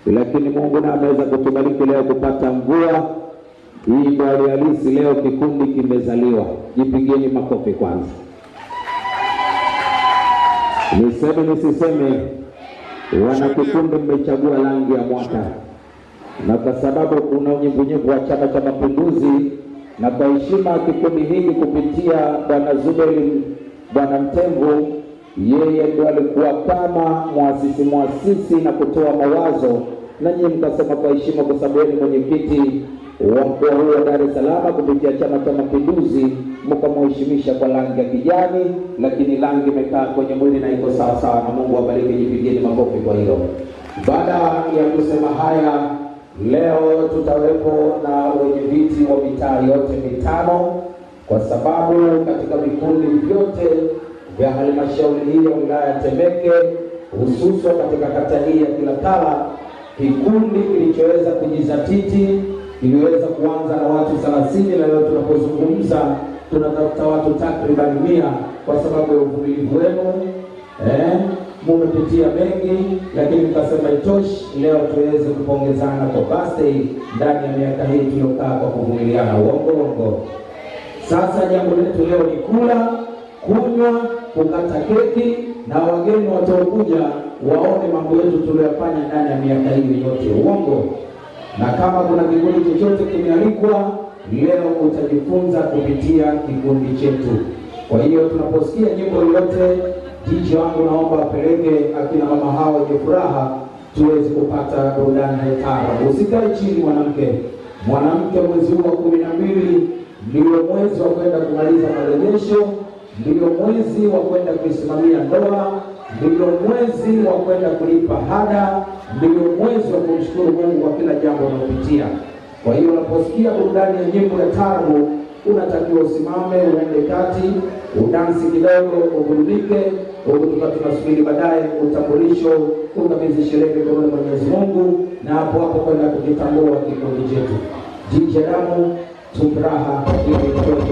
Lakini Mungu na ameweza kutubariki leo kupata mvua. Hii ndio hali halisi, leo kikundi kimezaliwa. Jipigeni makofi kwanza. Niseme nisiseme, wana kikundi mmechagua rangi ya mwaka. Na kwa sababu kuna unyevunyevu wa Chama cha Mapinduzi, na kwa heshima kikundi hiki kupitia Bwana Zuberi Bwana Mtemvu, yeye ndiye alikuwa kama muasisi na kutoa mawazo, na nyinyi mkasema kwa heshima kwa sababu ni mwenyekiti wa mkoa huu wa Dar es Salaam kupitia Chama cha Mapinduzi, mkamheshimisha kwa rangi ya kijani, lakini rangi imekaa kwenye mwili na iko sawa sawa, na Mungu awabariki. Jipigeni makofi kwa hilo. Baada ya kusema haya, leo tutawepo na wenye viti wa mitaa yote mitano, kwa sababu katika vikundi vyote vya halmashauri hii ya wilaya ya Temeke, hususan katika kata hii ya Kilakala, kikundi kilichoweza kujizatiti kiliweza kuanza na watu 30, na leo tunapozungumza tunatafuta watu takriban 100 kwa sababu ya uvumilivu wenu. Mumepitia mengi, lakini mkasema itoshi, leo tuweze kupongezana kwa birthday ndani ya miaka hii tuliyokaa kwa kuvumiliana. Uongo. Sasa jambo letu leo ni kula, kunywa, kukata keki, na wageni wataokuja waone mambo yetu tuliyofanya ndani ya miaka hii yote. Uongo. Na kama kuna kikundi chochote kimealikwa, leo utajifunza kupitia kikundi chetu. Kwa hiyo tunaposikia nyimbo yote, DJ wangu naomba apeleke akina mama hao wenye furaha tuweze kupata burudani ya taarabu. Usikae chini mwanamke. Mwanamke mwezi huu wa 12 ndio mwezi wa kwenda kumaliza marejesho, ndio mwezi wa kwenda kusimamia ndoa, ndio mwezi wa kwenda kulipa hada, ndio mwezi wa kumshukuru Mungu kwa kila jambo unayopitia. Kwa hiyo unaposikia burudani ya nyimbo ya taarabu, unatakiwa usimame, uende kati, udansi kidogo, uburudike, huku tunasubiri baadaye utambulisho, kukabidhi sherehe kwa Mwenyezi Mungu, na hapo kwenda kujitambua kikundi chetu. Jiji ya damu, tumraha ili mtoto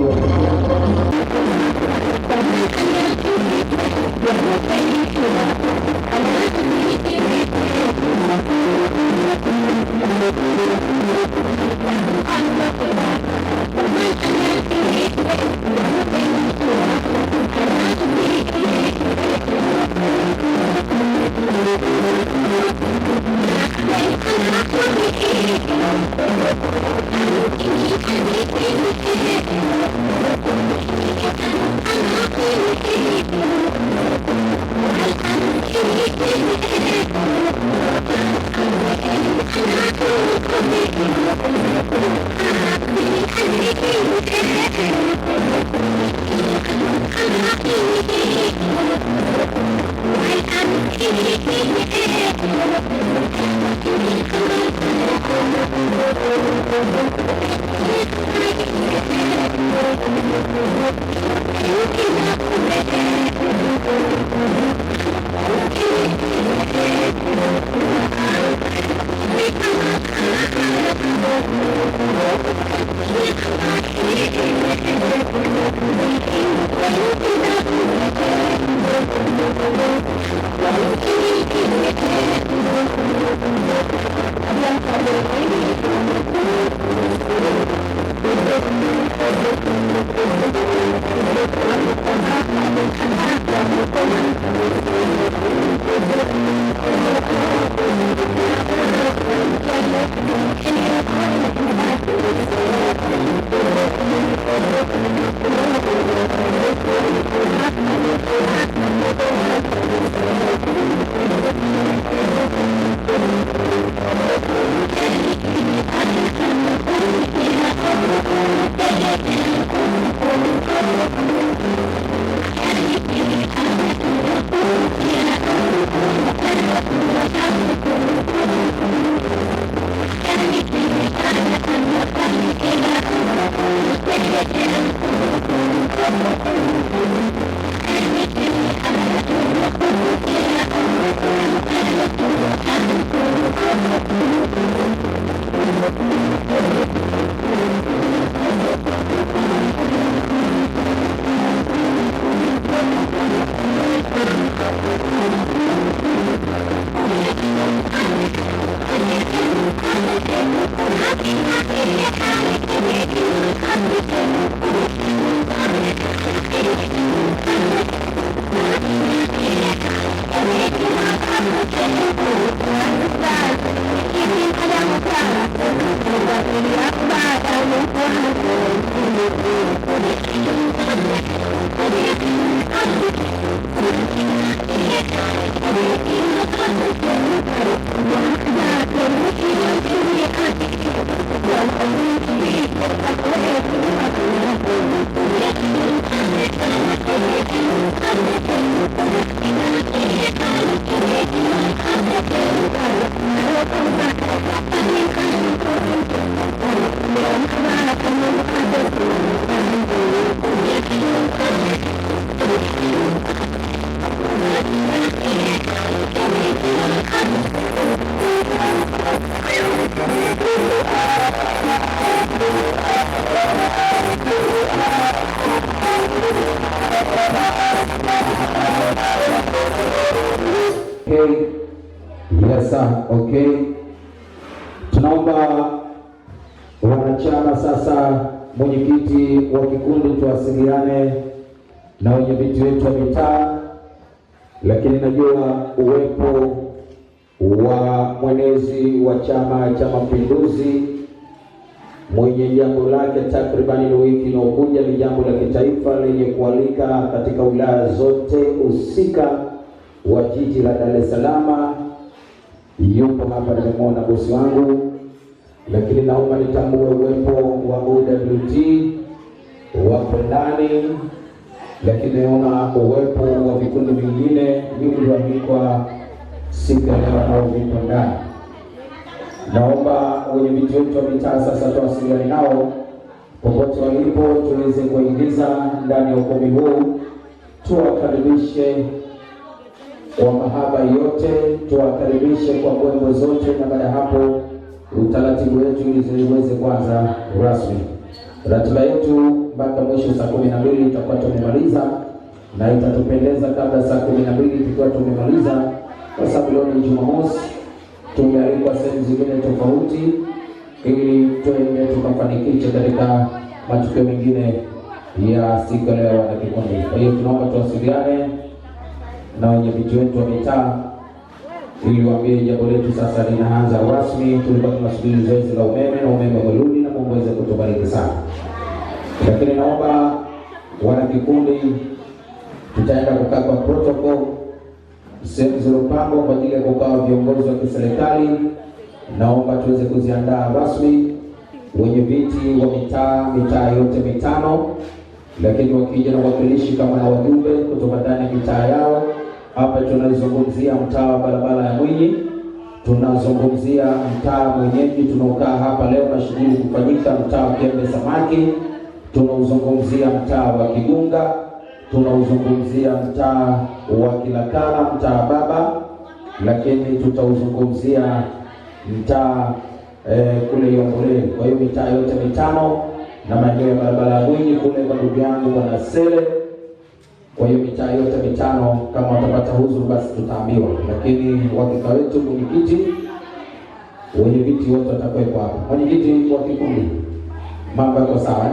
Okay. Yes sir. Okay. Tunaomba wanachama sasa, mwenyekiti wa kikundi tuwasiliane na wenyeviti wetu wa mitaa, lakini najua uwepo wa mwenezi wa Chama cha Mapinduzi mwenye jambo lake takribani ni wiki inayokuja, ni jambo la kitaifa lenye kualika katika wilaya zote husika wa jiji la Dar es Salaam. Yupo hapa, nimemwona bosi wangu, lakini naomba nitambue uwepo wa OWT wapo ndani, lakini naona uwepo wa vikundi vingine vilivyoandikwa siku ya leo nao vipo ndani. Naomba wenye viti wetu wa mitaa sasa tuwasiliane nao popote walipo, tuweze kuingiza ndani ya ukumbi huu, tuwakaribishe kwa mahaba yote, tuwakaribishe kwa mbwembwe zote, na baada ya hapo utaratibu wetu ili ziweze kwanza rasmi. Ratiba yetu mpaka mwisho saa 12 tutakuwa tumemaliza, na itatupendeza kabla saa 12 tukiwa tumemaliza, kwa sababu leo ni Jumamosi, tumealikwa sehemu zingine tofauti ili tuende tukafanikishe katika matukio mengine ya siku ya leo na kikundi. Kwa hiyo tunaomba tuwasiliane na wenyeviti wetu wa mitaa ili waambie jambo letu sasa linaanza rasmi. Tulikuwa tunasubiri zoezi la umeme na umeme umerudi, na Mungu aweze kutubariki sana. Lakini naomba wana kikundi, tutaenda kukaa kwa protocol sehemu zilizopangwa kwa ajili ya kukaa viongozi wa kiserikali. Naomba tuweze kuziandaa rasmi wenye viti wa mitaa yote mitano, lakini wakija na wakilishi kama na wajumbe kutoka ndani ya mitaa yao. Hapa tunazungumzia mtaa wa barabara ya Mwinyi, tunazungumzia mtaa mwenyeji tunaokaa hapa leo na shughuli kufanyika, mtaa wa Kiembe Samaki, tunauzungumzia mtaa wa Kigunga, tunauzungumzia mtaa wa Kilakala, mtaa Baba, lakini tutauzungumzia mtaa kule Yongole. Kwa hiyo mitaa yote mitano na maeneo ya barabara ya Mwinyi kule kwa ndugu yangu Bwana Sele. Kwa hiyo mitaa yote mitano, kama watapata huzuru basi tutaambiwa, lakini wakika wetu mwenyekiti, wenye viti wote watakuwepo hapa. Mwenyekiti wa kikundi, mambo yako sawa eh?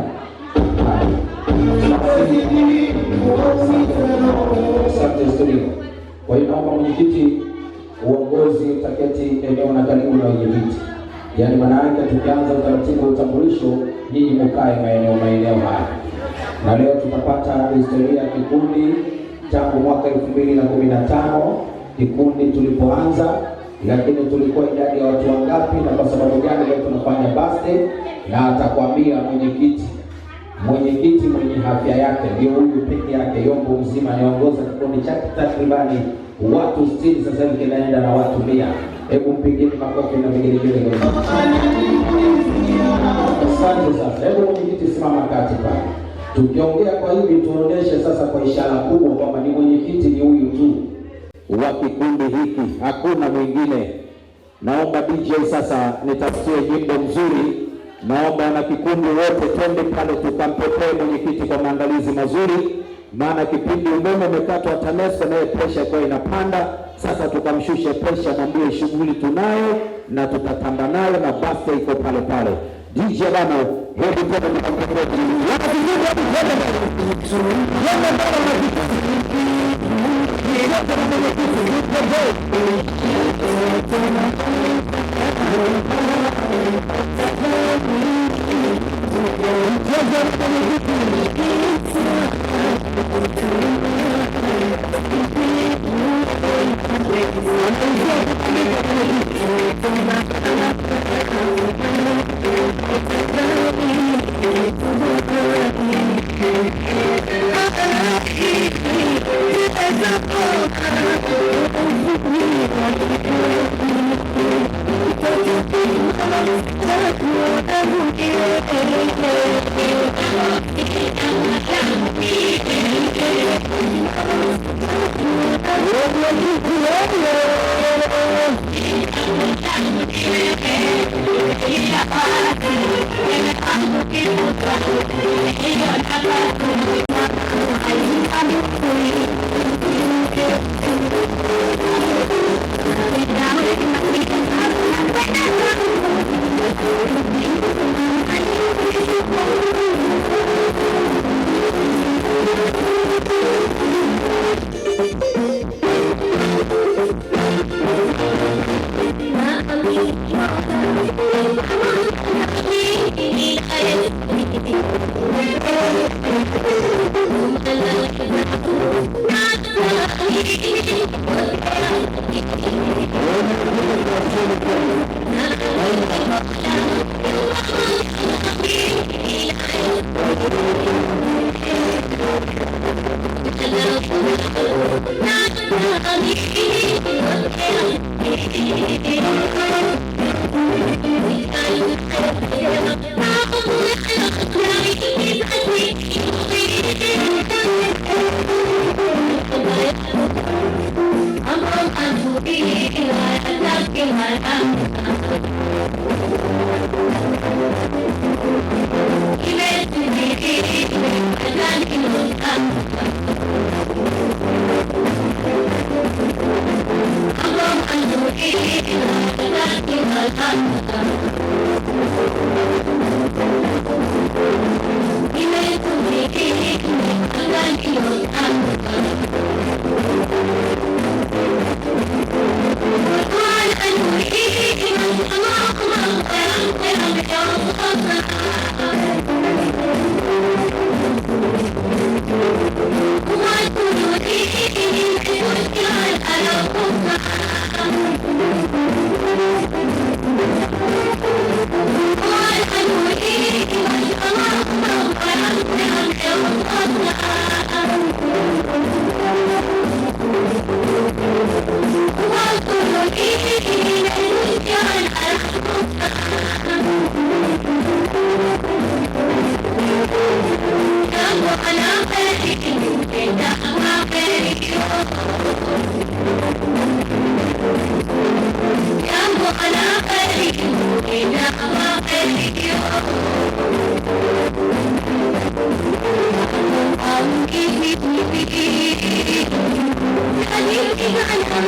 Asante studio. Kwa hiyo naomba mwenyekiti, uongozi utaketi eneo na karibu na wenye viti. Yaani maana yake tukianza utaratibu wa utambulisho, nyinyi mkae maeneo haya. Na leo tutapata historia ya kikundi tangu mwaka 2015 kikundi tulipoanza, lakini tulikuwa idadi ya watu wangapi na kwa sababu gani leo tunafanya birthday, na atakwambia mwenyekiti mwenye afya yake ndio huyu peke yake. Yombo mzima anaongoza kikundi chake takribani watu 60, sasa hivi kinaenda na watu 100. Hebu mpigeni makofi na vigelegele. Asante. Sasa hebu mwenyekiti simama kati pale. Tukiongea kwa hivi tuoneshe sasa kwa ishara kubwa kwamba ni mwenyekiti ni huyu tu wa kikundi hiki, hakuna mwingine. Naomba DJ sasa nitafutie nyimbo nzuri. Naomba na kikundi wote twende pale tukampepee mwenyekiti kwa maandalizi mazuri, maana kipindi umeme umekatwa TANESCO naye pressure kwa inapanda. Sasa tukamshushe pressure, mwambie shughuli tunayo na tutatamba nayo na birthday iko pale pale. DJ bana, hebu twende tukampepee. I'm Thank you.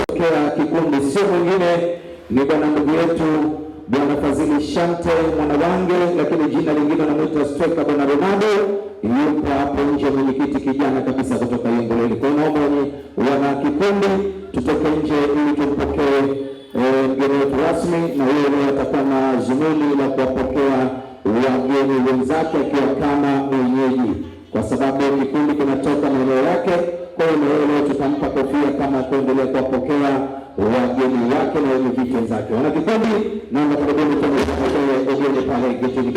Tokea Kikundi sio mwingine ni bwana ndugu yetu Bwana Fadhili Shante Mwanawange, lakini jina lingine anamuita Striker Bwana Ronaldo, yupo hapo nje, mwenyekiti kijana kabisa kutoka Yengoleli. Kwa naomba wana Kikundi tutoke nje ili tumpokee mgeni wetu rasmi, na yeye atakuwa na zumuni la kuwapokea wageni wenzake akiwa kama mwenyeji, kwa sababu Kikundi kinatoka maeneo yake. Kwa hiyo leo tutampa kofia kama kuendelea kuwapokea wageni wake na wenye viti wenzake. Wana Kikundi, naomba karibuni tumpokee wageni pale getini.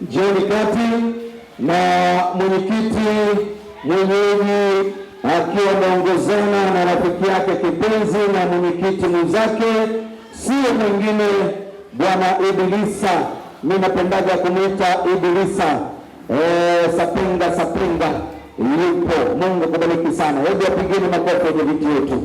Jioni kati na mwenyekiti mwenyeji akiwa ameongozana na rafiki yake kipenzi na mwenyekiti mwenzake, sio mwingine Bwana Idrisa. Mimi napendaga kumuita Idrisa Sapinga yupo. Mungu kubariki sana. Hebu apigeni makofi kwenye viti yetu.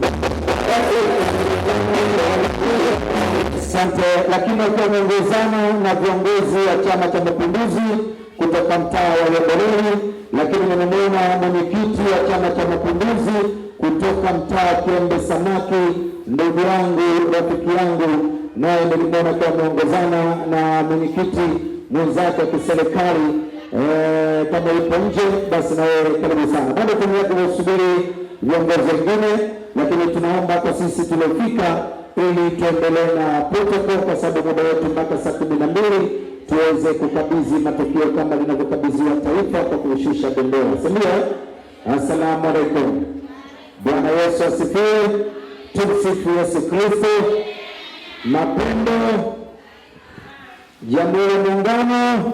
Asante. Lakini akiwa ameongozana na viongozi wa Chama cha Mapinduzi kutoka mtaa wa Yengoleli, lakini nimemwona mwenyekiti wa Chama cha Mapinduzi kutoka mtaa Kiembe Samaki, ndugu yangu, rafiki yangu, naye nilimwona akiwa ameongozana na mwenyekiti mwenzake wa kiserikali. Kama yupo nje basi na wewe karibu sana. Bado tunaendelea kusubiri viongozi wengine, lakini tunaomba kwa sisi tuliofika ili tuendelee na protocol, kwa sababu muda wetu mpaka saa 12 tuweze kukabidhi matokeo kama linavyokabidhiwa taifa kwa kushusha bendera. Ndio. Asalamu alaykum. Bwana Yesu asifiwe. Tumsifu Yesu Kristo. Mapendo, Jamhuri ya Muungano.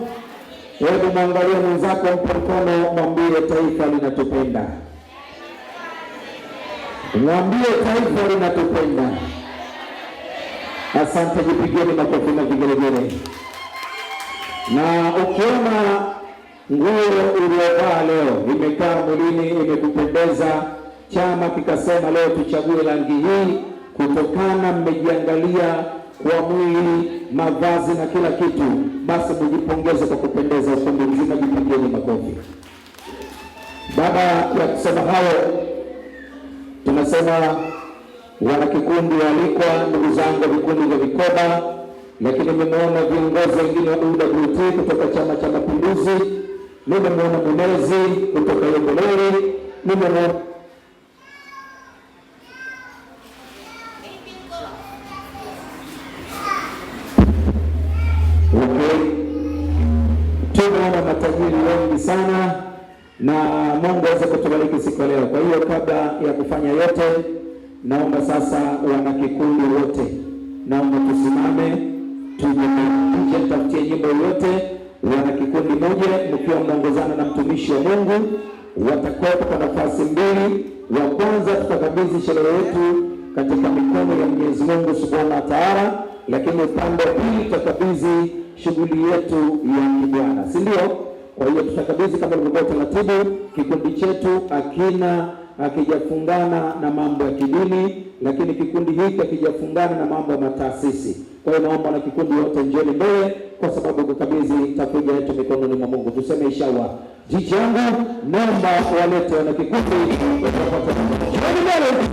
Hebu mwangalie mwenzako, mpe mkono, mwambie taifa linatupenda. Mwambie taifa linatupenda. Asante, jipigeni makofi na vigelegele. Na ukiona nguo uliyovaa leo imekaa mwilini, imekupendeza, chama kikasema leo tuchague rangi hii kutokana mmejiangalia kwa mwili, mavazi na kila kitu, basi mjipongeze kwa kupendeza ukumbi mzima, jipigeni makofi. Baada ya kusema hayo, Anasema wana kikundi walikwa, ndugu zangu vikundi vya vikoba, lakini nimeona viongozi wengine wa UWT kutoka Chama cha Mapinduzi, nimeona Munezi kutoka Yomboleri, nimeona tumeona matajiri wengi sana, na Mungu aweze kutubariki siku leo. Kwa hiyo kabla ya kufanya yote, naomba sasa wana kikundi wote, naomba tusimame, tuje nje, tutafutie nyimbo yote. Wana kikundi moja mkiwa mnaongozana na mtumishi wa Mungu, watakuwa kwa nafasi mbili. Wa kwanza tutakabidhi sherehe yetu katika mikono ya Mwenyezi Mungu Subhanahu wa Ta'ala, lakini upande wa pili tutakabidhi shughuli yetu ya kibwana, si ndio? Kwa hiyo tutakabidhi kama ilivyokuwa taratibu. Kikundi chetu hakijafungana na mambo ya kidini, lakini kikundi hiki hakijafungana na mambo ya mataasisi. Kwa hiyo naomba na kikundi wote njoni mbele, kwa sababu kukabidhi tafrija yetu mikononi mwa Mungu. Tuseme inshallah. Jiji yangu naomba walete na kikundi watapata njoni mbele.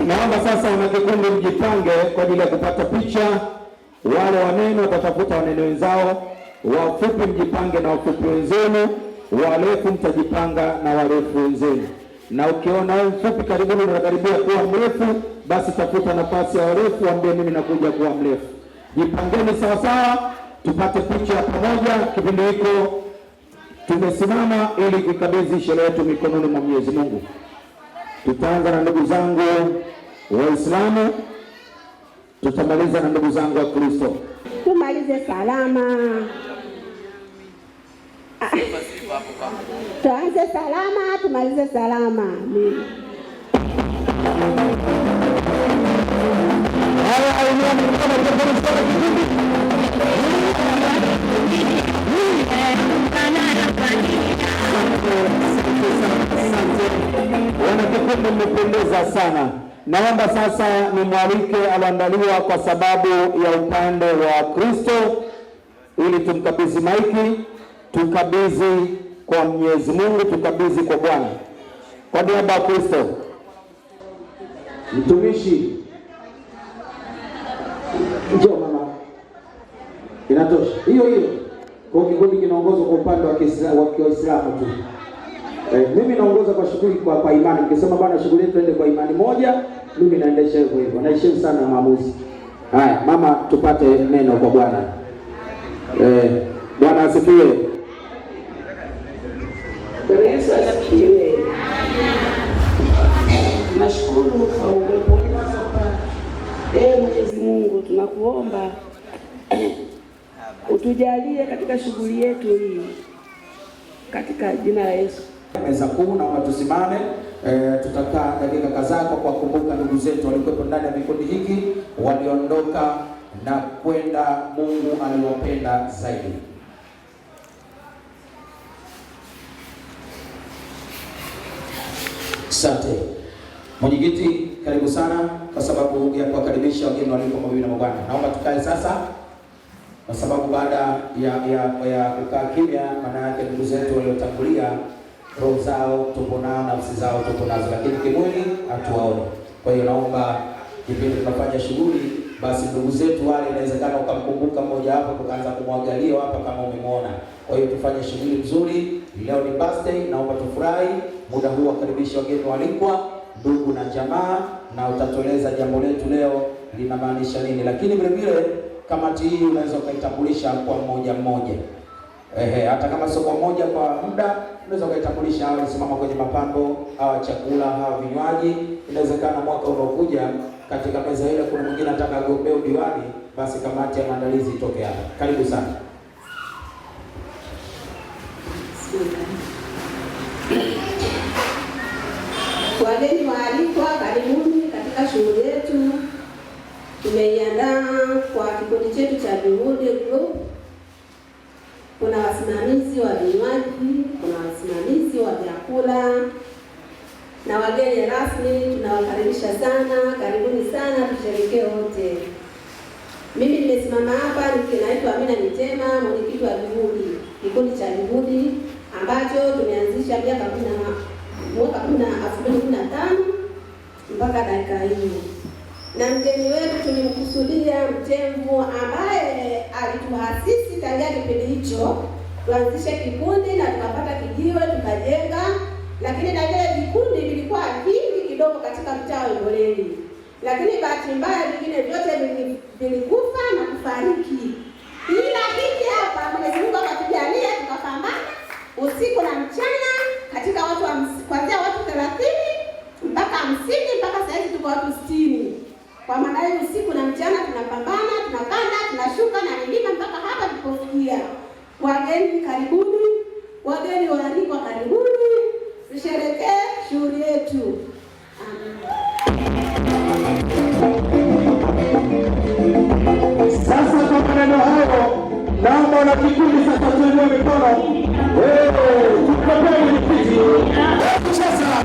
Naomba sasa wana kikundi mjipange kwa ajili ya kupata picha. Wale wanene watatafuta wanene wenzao, wafupi mjipange na wafupi wenzenu, warefu mtajipanga na warefu wenzenu. Na ukiona wewe mfupi karibuni unakaribia kuwa mrefu, basi tafuta nafasi ya warefu, ambie mimi nakuja kuwa mrefu. Jipangeni sawa sawa, tupate picha pamoja. Kipindi hiko tumesimama ili kukabidhi sherehe yetu mikononi mwa Mwenyezi Mungu. Tutaanza na ndugu zangu Waislamu, tutamaliza na ndugu zangu wa Kristo. Tumalize salama. Tuanze salama, tumalize salama. Wana kikundi mmependeza sana. Naomba sasa nimwalike aloandaliwa kwa sababu ya upande wa Kristo, ili tumkabidhi maiki, tukabidhi kwa Mwenyezi Mungu, tukabidhi kwa Bwana. Kwa niaba ya Kristo, mtumishi, njoo mama, inatosha hiyo. Kwa kikundi kinaongozwa kwa upande wa Kiislamu tu. Mimi naongoza kwa shughuli kwa imani. Nikisema bwana shughuli yetu ende kwa imani moja, mimi naendesha hivyo. Naheshimu sana maamuzi. Haya, mama, tupate neno kwa Bwana. Bwana asifiwe. Yesu asifiwe. Nashukuru kwa uwepo wako. Mwenyezi Mungu, tunakuomba utujalie katika shughuli yetu hii, katika jina la Yesu. Meza kuu, naomba tusimame. Tutakaa dakika kadhaa kwa kuwakumbuka ndugu zetu walikuwepo ndani ya vikundi hiki, waliondoka na kwenda Mungu aliwapenda zaidi. Asante. Mwenyekiti, karibu sana kwa sababu ya kuwakaribisha wageni waliokuwa mabibi na mabwana. Naomba tukae sasa, kwa sababu baada ya kukaa kimya, maana yake ndugu zetu waliotangulia roho zao tupo nao, nafsi zao tupo nazo, lakini kimwili hatuwaoni. Kwa hiyo naomba kipindi tunafanya shughuli, basi ndugu zetu wale, inawezekana ukamkumbuka mmoja hapo, tukaanza kumwangalia hapa kama umemwona. Kwa hiyo tufanye shughuli nzuri. Leo ni birthday, naomba tufurahi muda huu, wakaribisha wageni walikwa, ndugu na jamaa, na utatueleza jambo letu leo linamaanisha nini. Lakini vile vile kamati hii unaweza ukaitambulisha kwa mmoja mmoja. Hata kama sio kwa moja, kwa muda unaweza ukaitambulisha hawa simama kwenye mapambo, hawa chakula, hawa vinywaji. Inawezekana mwaka unaokuja katika meza ile kuna mwingine anataka agombea udiwani, basi kamati ya maandalizi itoke hapa. Karibu sana. kikundi chetu cha Juhudi Group kuna wasimamizi wa vinywaji, kuna wasimamizi wa vyakula na wageni rasmi. Tunawakaribisha sana, karibuni sana, tusherekee wote. Mimi nimesimama hapa naitwa Amina Mitema, mwenyekiti wa Juhudi, kikundi cha Juhudi ambacho tumeanzisha mwaka 2015 mpaka dakika hii. Na mgeni wetu tulimkusudia Mtemvu ambaye alituhasisi tangia kipindi hicho tuanzishe kikundi na tukapata kijiwe tukajenga, lakini na vile vikundi vilikuwa vingi kidogo katika mtaa wa Ngoleni, lakini bahati mbaya vingine vyote vilikufa na kufariki. Ila hiki hapa Mwenyezi Mungu akatujalia tukapambana usiku na mchana katika watu kuanzia watu 30 mpaka 50 mpaka sasa hivi tuko watu 60. Kwa maana hiyo usiku na mchana tunapambana, tunapanda, tunashuka na milima mpaka hapa tulipofikia. Wageni karibuni, wageni waalikwa karibuni, tusherekee shughuli yetu. Sasa kwa maneno hayo, naomba na kikundi sasa tuinue mikono. Tukapeni kiti. Sasa.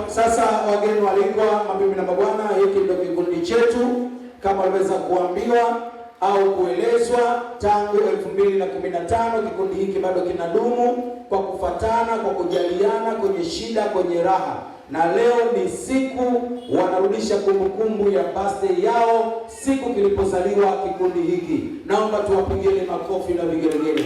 Sasa wageni walikwa, mabibi na mabwana, hiki ndio kikundi chetu kama waliweza kuambiwa au kuelezwa tangu 2015. Kikundi hiki bado kinadumu kwa kufatana, kwa kujaliana kwenye shida, kwenye raha, na leo ni siku wanarudisha kumbukumbu ya birthday yao, siku kilipozaliwa kikundi hiki. Naomba tuwapigieni makofi na vigelegele.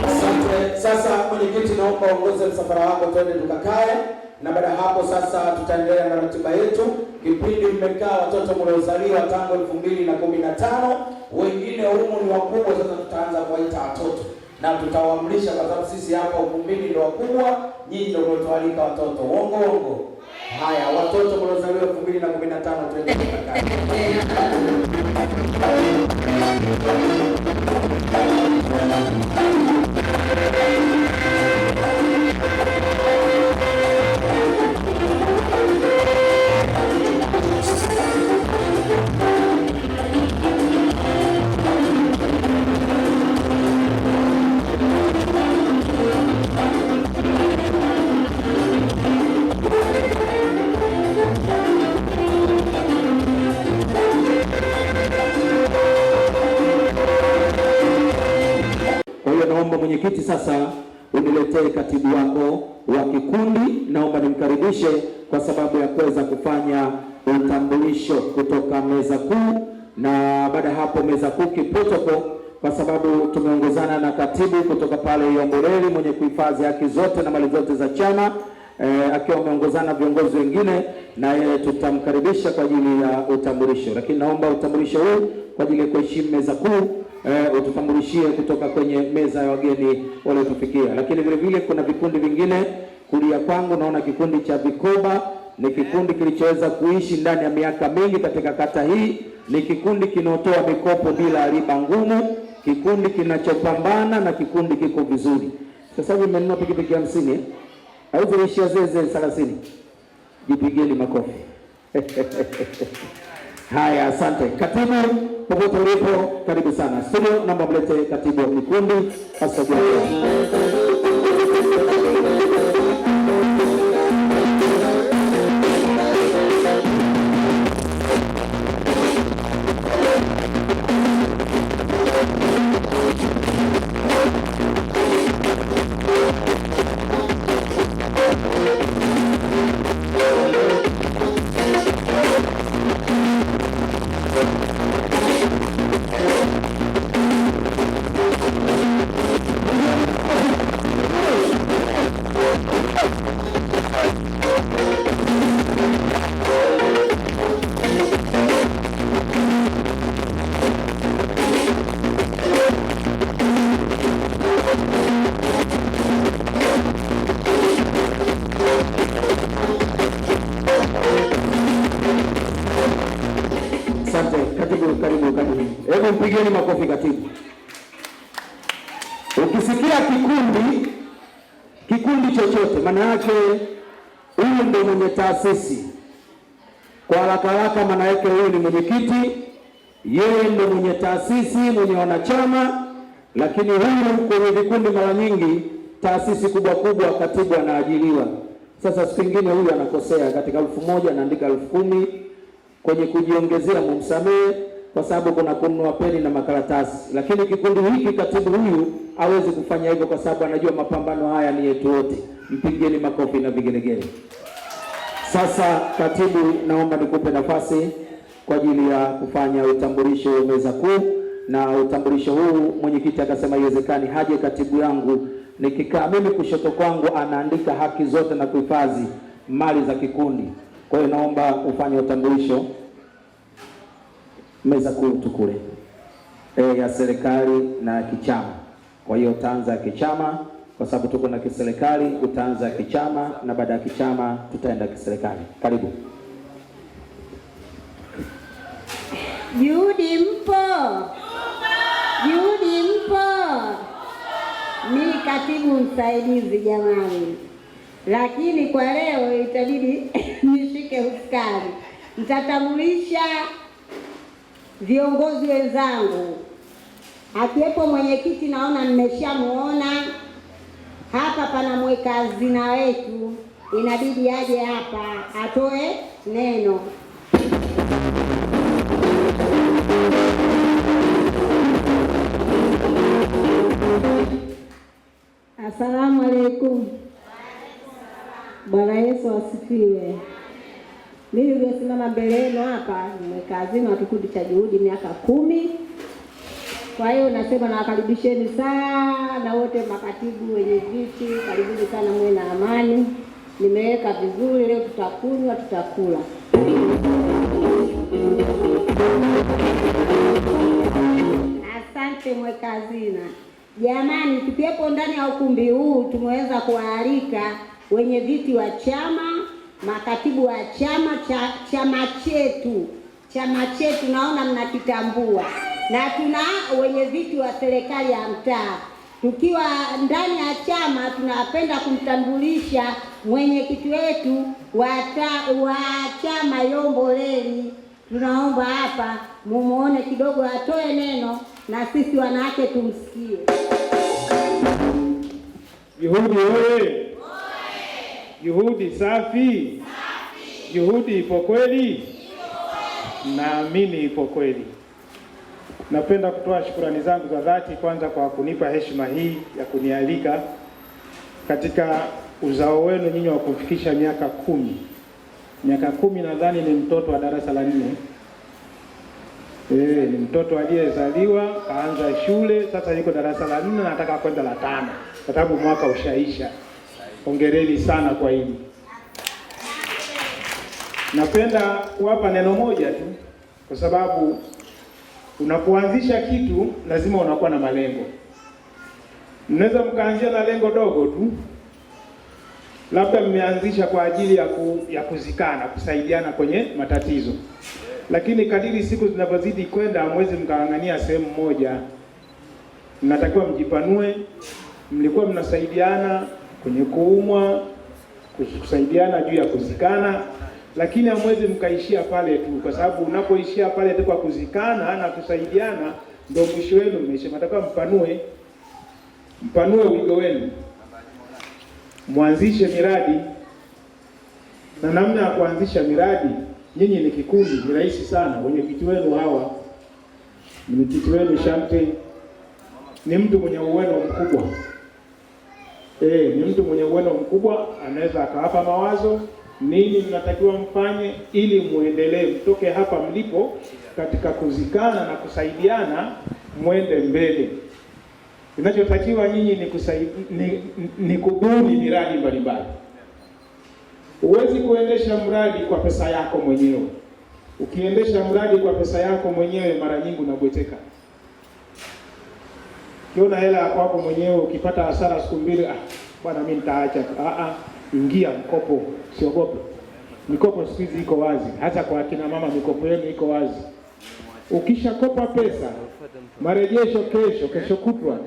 Asante. Sasa mwenyekiti, naomba uongoze msafara wako, twende tukakae, na baada hapo sasa tutaendelea na ratiba yetu. Kipindi mmekaa watoto mliozaliwa tangu 2015, wengine humu ni wakubwa, sasa tutaanza kuwaita watoto na tutawaamrisha, kwa sababu sisi hapa ukumbini ndio wakubwa, nyinyi ndio mliotualika watoto. Uongo. Haya, watoto mliozaliwa 2015, twende tukakae. Naomba mwenyekiti sasa uniletee katibu wako wa kikundi. Naomba nimkaribishe kwa sababu ya kuweza kufanya utambulisho kutoka meza kuu, na baada hapo meza kuu kiprotokol, kwa sababu tumeongozana na katibu kutoka pale Yomboreli mwenye kuhifadhi haki zote na mali zote za chama, akiwa ameongozana viongozi wengine, na yeye tutamkaribisha kwa ajili ya utambulisho. Lakini naomba utambulisho huu kwa ajili ya kuheshimu meza kuu ututambulishie kutoka kwenye meza ya wageni waliotufikia. Lakini vile vile kuna vikundi vingine. Kulia kwangu naona kikundi cha Vikoba, ni kikundi kilichoweza kuishi ndani ya miaka mingi katika kata hii, ni kikundi kinaotoa mikopo bila riba ngumu, kikundi kinachopambana na kikundi kiko vizuri. Sasa hivi mmenunua pikipiki 50 au zimeishia zeze 30. Jipigeni makofi. Haya, asante. Katibu popote ulipo, karibu sana studio. Naomba mlete katibu wa kikundi asogee. mpigeni makofi katibu. Ukisikia kikundi chochote, maana yake huyu ndio mwenye taasisi. Kwa haraka maana yake huyu ni mwenyekiti, yeye ndio mwenye taasisi, mwenye wanachama. Lakini huyu kwenye vikundi mara nyingi taasisi kubwa katibu anaajiriwa. Sasa siku nyingine huyu anakosea, katika 1000 anaandika 10,000. Kwenye kujiongezea mumsamehe, kwa sababu kuna kununua peni na makaratasi. Lakini kikundi hiki katibu huyu hawezi kufanya hivyo, kwa sababu anajua mapambano haya ni yetu wote. Mpigeni makofi na vigelegele. Sasa katibu, naomba nikupe nafasi kwa ajili ya kufanya utambulisho wa meza kuu. Na utambulisho huu mwenyekiti akasema iwezekani haje katibu yangu nikikaa mimi kushoto kwangu anaandika haki zote na kuhifadhi mali za kikundi. Kwa hiyo naomba ufanye utambulisho meza kuu tukule ya serikali na kichama. Kwa hiyo utaanza kichama kwa sababu tuko na kiserikali, utaanza kichama na baada ya kichama tutaenda kiserikali. Karibu. Juhudi mpo? Juhudi mpo? Mimi katibu msaidizi jamani, lakini kwa leo itabidi nishike usukani. Nitatambulisha viongozi wenzangu, akiwepo mwenyekiti, naona nimeshamuona hapa. Pana mweka hazina wetu, inabidi aje hapa atoe neno. Asalamu alaykum. Bwana Yesu asifiwe. Mimi nilisimama mbele yenu hapa nimeweka hazina wa kikundi cha Juhudi miaka 10. Kwa hiyo nasema nawakaribisheni sana wote, makatibu, wenye viti, karibuni sana, mwe na amani. Nimeweka vizuri, leo tutakunywa, tutakula. Asante mweka hazina. Jamani, tukiwepo ndani ya ukumbi huu tumeweza kuwaalika wenye viti wa chama, makatibu wa chama chetu naona mnakitambua, na tuna wenye viti wa serikali ya mtaa. Tukiwa ndani ya chama tunapenda kumtambulisha mwenyekiti wetu wa chama Yomboleli. Tunaomba hapa mumuone kidogo atoe neno na sisi wanawake tumsikie. Juhudi oye! Juhudi safi! Juhudi ipo kweli? Naamini ipo kweli. Napenda kutoa shukrani zangu za dhati kwanza kwa kunipa heshima hii ya kunialika katika uzao wenu nyinyi wa kufikisha miaka 10. Miaka 10 nadhani ni mtoto wa darasa la 4. Ni mtoto aliyezaliwa kaanza shule, sasa yuko darasa la 4 na nataka kwenda la 5 kwa sababu mwaka ushaisha. Hongereni sana kwa hili. Napenda kuwapa neno moja tu, kwa sababu unapoanzisha kitu lazima unakuwa na malengo. Mnaweza mkaanzia na lengo dogo tu, labda mmeanzisha kwa ajili ya kuzikana, kusaidiana kwenye matatizo, lakini kadiri siku zinapozidi kwenda hamwezi mkaangania sehemu moja. Mnatakiwa mjipanue. Mlikuwa mnasaidiana kwenye kuumwa, kusaidiana juu ya kuzikana, lakini hamwezi mkaishia pale tu, kwa sababu unapoishia pale tu kwa kuzikana na kusaidiana ndio mwisho wenu mmeisha. Mnatakiwa mpanue wigo wenu, mwanzishe miradi. Na namna ya kuanzisha miradi, nyinyi ni kikundi, ni rahisi sana. Wenyekiti wenu hawa, mwenyekiti wenu Shante ni mtu mwenye uwezo mkubwa. Ni mtu mwenye uwezo mkubwa, anaweza akawapa mawazo nini mnatakiwa mfanye ili muendelee, mtoke hapa mlipo katika kuzikana na kusaidiana, muende mbele. Kinachotakiwa nyinyi ni kubuni miradi mbalimbali. Huwezi kuendesha mradi kwa pesa yako mwenyewe. Ukiendesha mradi kwa pesa yako mwenyewe, mara nyingi unabweteka. Ukiona hela yako mwenyewe, ukipata hasara siku 2, bwana mimi nitaacha. Ingia mkopo, siogope. Mikopo siku hizi iko wazi, hata kwa kina mama mikopo yenu iko wazi. Ukishakopa pesa, marejesho kesho kutwa,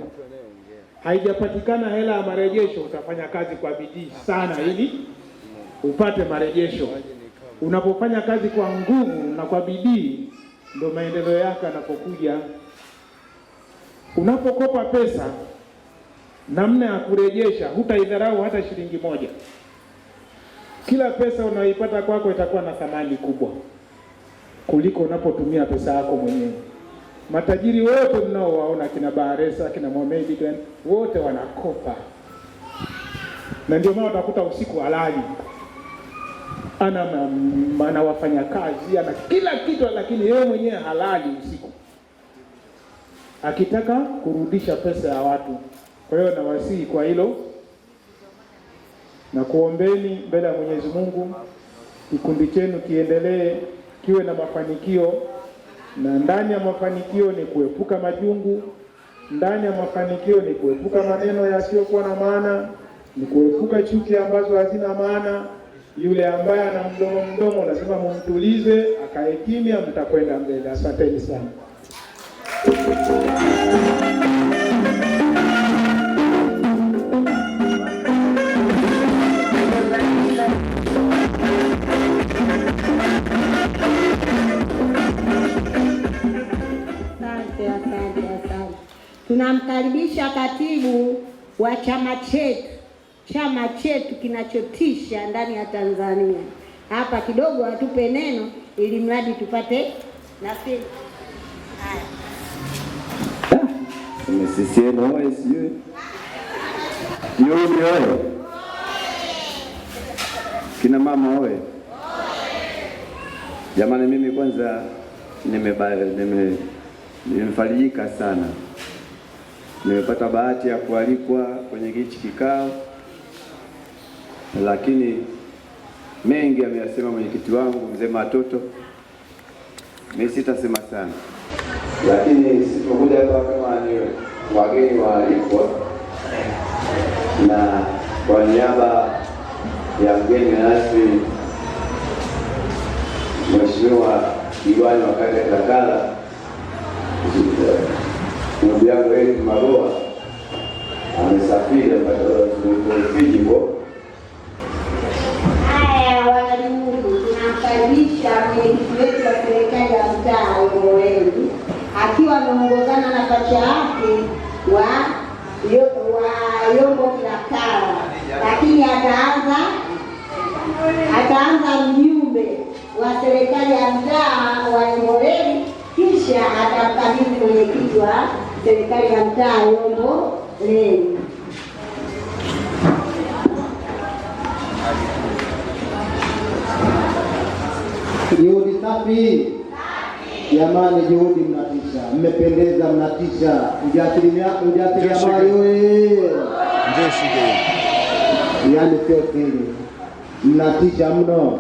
haijapatikana hela ya marejesho, utafanya kazi kwa bidii sana ili upate marejesho. Unapofanya kazi kwa nguvu na kwa bidii, ndio maendeleo yako yanapokuja. Unapokopa pesa, namna ya kurejesha, hutaidharau hata shilingi moja. Kila pesa unayoipata kwako itakuwa na thamani kubwa kuliko unapotumia pesa yako mwenyewe. Matajiri wote mnaowaona, kina Baharesa, kina Mohamed, wote wanakopa. Na ndio maana utakuta usiku halali. Ana wafanya kazi, ana kila kitu, lakini yeye mwenyewe halali usiku, akitaka kurudisha pesa ya watu. Kwa hiyo nawasihi kwa hilo, na kuombeni mbele ya Mwenyezi Mungu kikundi chenu kiendelee, kiwe na mafanikio, na ndani ya mafanikio ni kuepuka majungu, ndani ya mafanikio ni kuepuka maneno yasiyokuwa na maana, ni kuepuka chuki ambazo hazina maana. Yule ambaye ana mdomo lazima mumtulize, akae kimya, mtakwenda mbele. Asanteni sana. Asante. Tunamkaribisha katibu wa chama chetu kinachotisha ndani ya Tanzania. Hapa kidogo atupe neno ili mradi tupate nafasi. Haya. CCM oye, sijui. Jioni oye. Kina mama oye. Jamani, mimi kwanza nimefarijika sana. Nimepata bahati ya kualikwa kwenye hichi kikao, lakini mengi ameyasema mwenyekiti wangu mzee Matoto. Mimi sitasema sana, lakini sitokuja hapa kama ni wageni waalikwa, na kwa niaba ya mgeni rasmi Mheshimiwa diwani wa kata ya Takala, ndugu yangu Eric Magoa amesafiri mpaka Fijiko. Haya, wanajumuiya, tunamkaribisha mwenyekiti wetu wa serikali ya mtaa Moreni, akiwa ameongozana na pacha yake wa Yombo Kilakala, lakini ataanza mjumbe wa serikali ya mtaa wa Moreni, kisha atamkabidhi mwenyekiti wa serikali ya mtaa Yombo Leni. Juhudi safi. Jamani, juhudi mnatisha. Mmependeza, mnatisha. Ujasiriamali wewe. Ndio shige. Yaani sio siri. Mnatisha mno.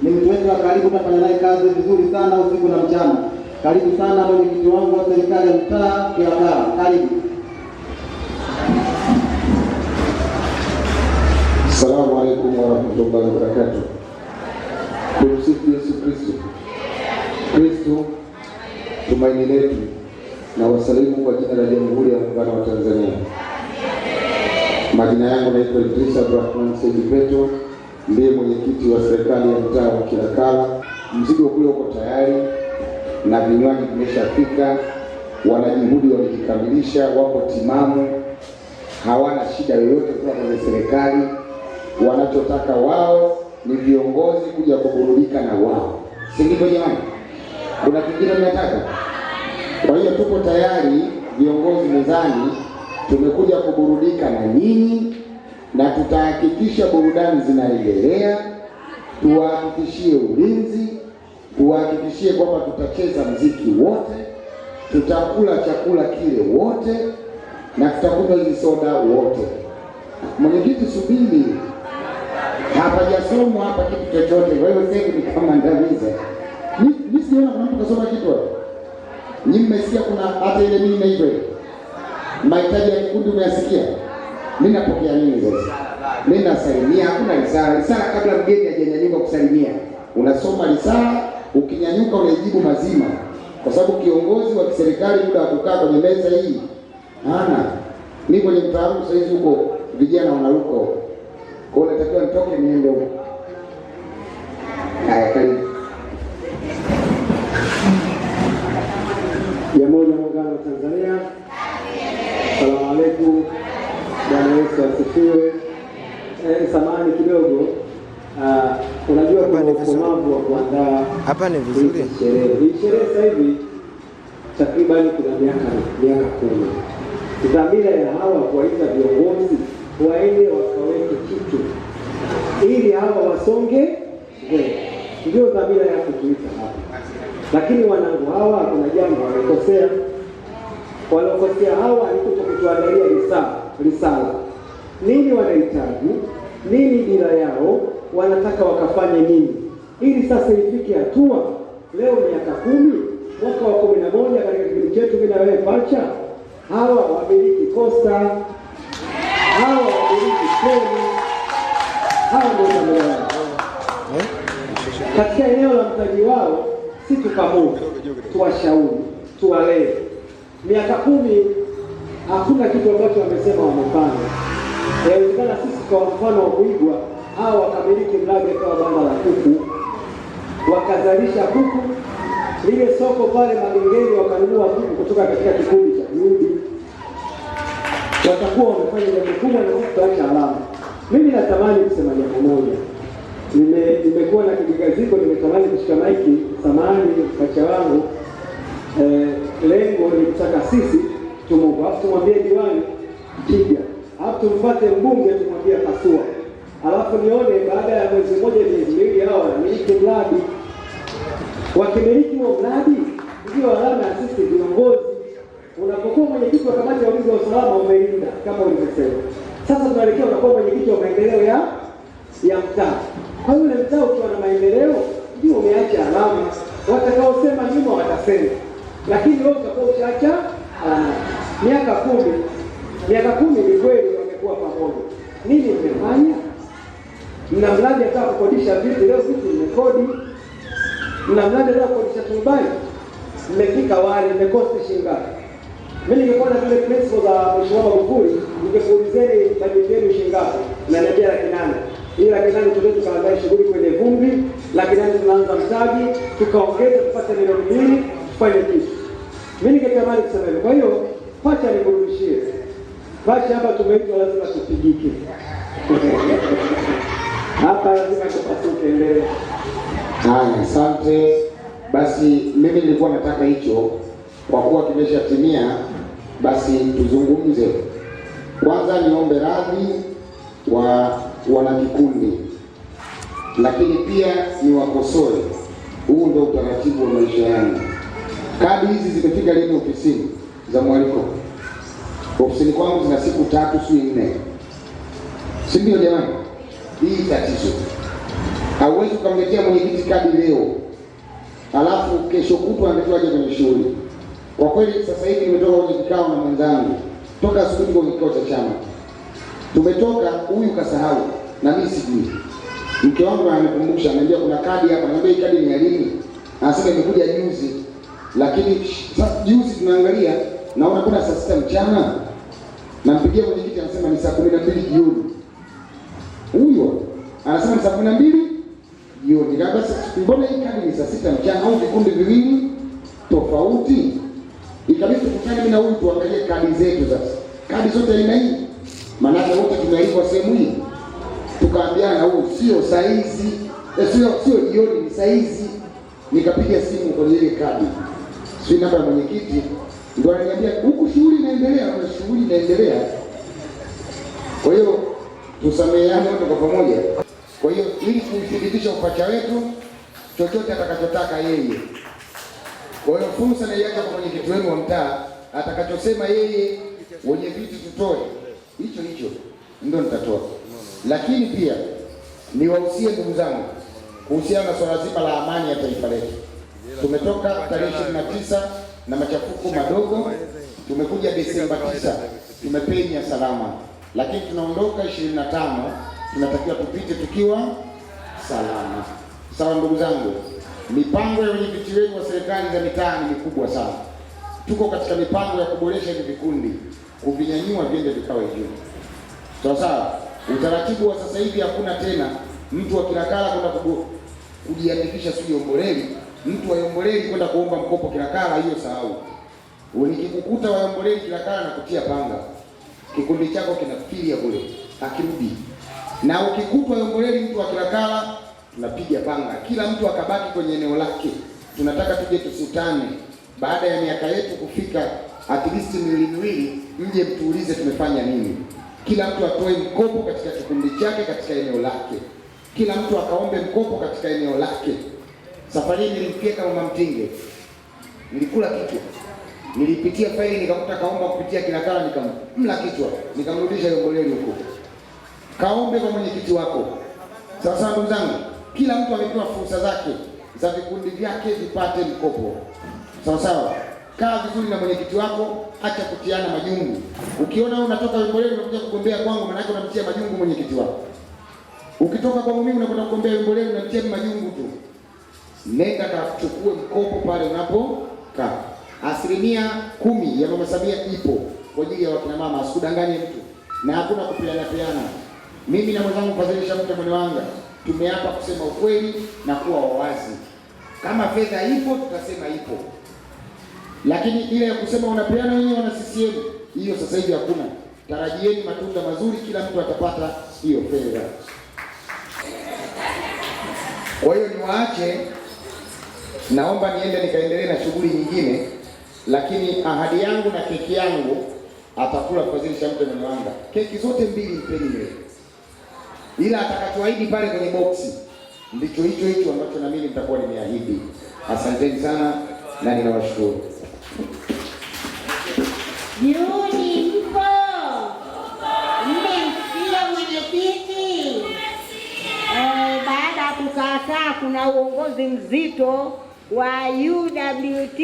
Ni mtu wetu wa karibu, tunafanya naye kazi vizuri sana usiku na mchana. Karibu sana mwenyekiti wangu wa serikali ya mtaa Kilakala. Karibu. Assalamu alaikum warahmatullahi wabarakatuh. Tumsifu Yesu Kristo. Kristo tumaini letu, na wasalimu kwa jina la Jamhuri ya Muungano wa Tanzania. Majina yangu naitwa Idrisa Abdurrahman Said Petro, ndiye mwenyekiti wa serikali ya mtaa wa Kilakala. Mzigo kule uko tayari na vinywaji vimeshafika, wanajuhudi wamejikamilisha, wako timamu, hawana shida yoyote kwa kwenye serikali. Wanachotaka wao ni viongozi kuja kuburudika na wao, si ndivyo jamani? Kuna kingine mnataka? Kwa hiyo tupo tayari viongozi mezani, tumekuja kuburudika na nyinyi, na tutahakikisha burudani zinaendelea. Tuwahakikishie ulinzi, tuwahakikishie kwamba tutacheza mziki wote, tutakula chakula kile wote, na tutakunywa hizi soda wote. Mwenyekiti, subiri, hapajasomwa hapa kitu chochote, kwa hiyo sasa ni kama ndamiza. Mimi siona kuna mtu kasoma kitu hapo. Nyinyi mmesikia kuna hata ile mimi na hivyo. Mahitaji ya kikundi umeyasikia? Mimi napokea nini sasa? Mimi nasalimia, hakuna risala. Risala kabla mgeni hajanyanyuka kusalimia. Unasoma risala, ukinyanyuka unajibu mazima. kwa sababu kiongozi wa kiserikali muda wa kukaa kwenye meza hii hana. Mimi kwenye mtaalamu sasa hivi huko vijana wanaruka huko, kwa hiyo natakiwa nitoke niende huko. Haya, karibu. Jamhuri ya Muungano wa Tanzania. Asalamu alaykum. Bwana Yesu asifiwe. Samahani kidogo. Unajua kuna ukomavu wa kuandaa hapa ni vizuri. Hii sherehe sasa hivi takriban kuna miaka 10. Dhamira ya hawa kuwaita viongozi waende wakaweke kitu ili hawa wasonge mbele. Ndio dhamira ya kutuita hapa. Lakini wanangu hawa kuna jambo wamekosea. Walokosea hawa ni kutokutuandalia risala. Nini wanahitaji? Nini dira yao? Wanataka wakafanye nini? Ili sasa ifike hatua leo miaka 10, mwaka wa 11 katika kipindi chetu mimi na wewe pacha, hawa wamiliki Costa, hawa wamiliki Treni, hawa ndio dhamira katika eneo la mtaji wao. Si tukamoja, tuwashauri, tuwalee. Miaka 10 hakuna kitu ambacho wamesema wamefanya. Inawezekana sisi kwa mfano wa kuigwa, hao wakamiliki mradi kwa banda la kuku, wakazalisha kuku, lile soko pale Magengeni wakanunua kuku kutoka katika kikundi cha Juhudi. Watakuwa wamefanya jambo kubwa na kuacha alama. Mimi natamani kusema jambo moja. Nimekuwa na kigagaziko, nimetamani kushika maiki, samahani pacha wangu. Lengo ni kutaka sisi tumwambie diwani kija, alafu tumfuate mbunge tumwambie pasua, alafu nione baada ya mwezi mmoja miezi miwili hawa wamiliki mradi. Wakimiliki huo mradi ndio alama ya sisi viongozi. Unapokuwa mwenyekiti wa kamati ya ulinzi wa usalama umeilinda kama ulivyosema. Sasa tunaelekea unakuwa mwenyekiti wa maendeleo ya mtaa. Kwa hiyo mtaa ukiwa na maendeleo ndio umeacha alama. Watakaosema nyuma watasema, lakini wewe utakuwa ushaacha alama. Miaka 10 ni kweli wamekuwa pamoja. Nini mmefanya? Mna mradi hata kukodisha vitu, leo vitu mmekodi. Mna mradi leo kukodisha tumbali, mmefika wale mmekosti shilingi ngapi? Mimi ningekuwa na zile principles za Mheshimiwa Magufuli, ningekuulizeni bajeti yenu shilingi ngapi? Na niambia 800. Hii 800 tulio tukaandaa shughuli kwenye vumbi, 800 tunaanza mtaji, tukaongeza tupate milioni 2, tufanye kitu. Mimi ningetamani kusema hivyo. Kwa hiyo pacha nikurudishie. Pacha hapa tumeitwa lazima tupigike. Hapa lazima tupasuke mbele. Haya, asante. Basi mimi nilikuwa nataka hicho, kwa kuwa kimeshatimia, basi tuzungumze. Kwanza niombe radhi wa wanakikundi, lakini pia niwakosoe. Huu ndio utaratibu wa maisha yangu. Kadi hizi zimefika lini ofisini za mwaliko? Ofisini kwangu zina siku 3 si 4. Si ndio jamani? Hii tatizo. Hauwezi kumletea mwenyekiti kadi leo, alafu kesho kutwa anatakiwa aje kwenye shughuli. Kwa kweli sasa hivi nimetoka kwenye kikao na mwenzangu. Toka asubuhi kwa kikao cha chama. Tumetoka, huyu kasahau na mimi sijui. Mke wangu ananikumbusha, ananiambia kuna kadi hapa, ananiambia hii kadi ni ya lini? Anasema imekuja juzi. Lakini sasa juzi tunaangalia, naona kuna saa 6 mchana. Nampigia mwenyekiti anasema ni saa 12 jioni. Huyo anasema ni saa 12 jioni. Basi mbona hii kadi ni saa 6 mchana au vikundi viwili tofauti? Ikabidi tukutane mimi na huyu tuangalie kadi zetu sasa. Kadi zote aina hii. Maana wote tumealikwa sehemu hii. Tukaambiana huyu sio saizi, sio jioni, ni saizi. Nikapiga simu kwenye ile kadi. Sio namba ya mwenyekiti, ndio ananiambia huku shughuli inaendelea, kuna shughuli inaendelea. Kwa hiyo tusameheane wote kwa pamoja. Kwa hiyo ili kuthibitisha upacha wetu, chochote atakachotaka yeye. Kwa hiyo fursa naiacha kwa mwenyekiti wenu wa mtaa, atakachosema yeye, wenye viti tutoe. Hicho ndio nitatoa. Lakini pia niwahusie ndugu zangu kuhusiana na swala zima la amani ya taifa letu. Tumetoka tarehe 29 na machafuko madogo, tumekuja Desemba 9 tumepenya salama, lakini tunaondoka 25 tunatakiwa tupite tukiwa salama. Sawa ndugu zangu, Mipango ya wenyeviti wenu wa serikali za mitaa ni mikubwa sana. Tuko katika mipango ya kuboresha hivi vikundi, kuvinyanyua viende vikawe juu. Sawa sawa. Utaratibu wa sasa hivi hakuna tena mtu wa Kilakala kwenda kujiandikisha sio Yomboleli, mtu wa Yomboleli kwenda kuomba mkopo Kilakala, hiyo sahau. Nikikukuta wa Yomboleli Kilakala na kutia panga, kikundi chako kinafikiria kule, akirudi. Na ukikutwa Yomboleli mtu wa Kilakala, tunapiga panga. Kila mtu akabaki kwenye eneo lake. Tunataka tuje tusutane. Baada ya miaka yetu kufika at least miwili, mje mtuulize tumefanya nini. Kila mtu atoe mkopo katika kikundi chake katika eneo lake. Kila mtu akaombe mkopo katika eneo lake. Safari nilimfieka Mama Mtinge. Nilikula kichwa. Nilipitia faili nikakuta kaomba kupitia Kilakala, nikamla kichwa, nikamrudisha Yomboleli huko. Kaombe kwa mwenyekiti wako. Sasa ndugu zangu, kila mtu amepewa fursa zake za vikundi vyake vipate mkopo. Sawa sawa. Kaa vizuri na mwenyekiti wako, acha kutiana majungu. Ukiona unatoka Yomboleli unakuja kugombea kwangu, maana yake unamtia majungu mwenyekiti wako. Ukitoka kwangu mimi unakwenda kugombea Yomboleli unamtia majungu tu. Nenda kachukue mkopo pale unapokaa. 10% ya Mama Samia ipo kwa ajili ya wakina mama, asikudanganye mtu. Na hakuna kupeana. Mimi na mwenzangu Fadhili Shamte Mwanewanga tumeapa kusema ukweli na kuwa wawazi. Kama fedha ipo tutasema ipo. Lakini ile ya kusema unapeana wenyewe wana CCM, hiyo sasa hivi hakuna. Tarajieni matunda mazuri, kila mtu atapata hiyo fedha. Kwa hiyo niwaache, naomba niende nikaendelee na shughuli nyingine, lakini ahadi yangu na keki yangu atakula Fadhili Shamte Mwanewanga. Keki zote mbili mpeni leo. Ila atakachoahidi pale kwenye boksi ndicho hicho ambacho na mimi nitakuwa nimeahidi. Asanteni sana na ninawashukuru. Juhudi mpo? Mmemsikia mwenyekiti? Baada ya kukaa kuna uongozi mzito wa UWT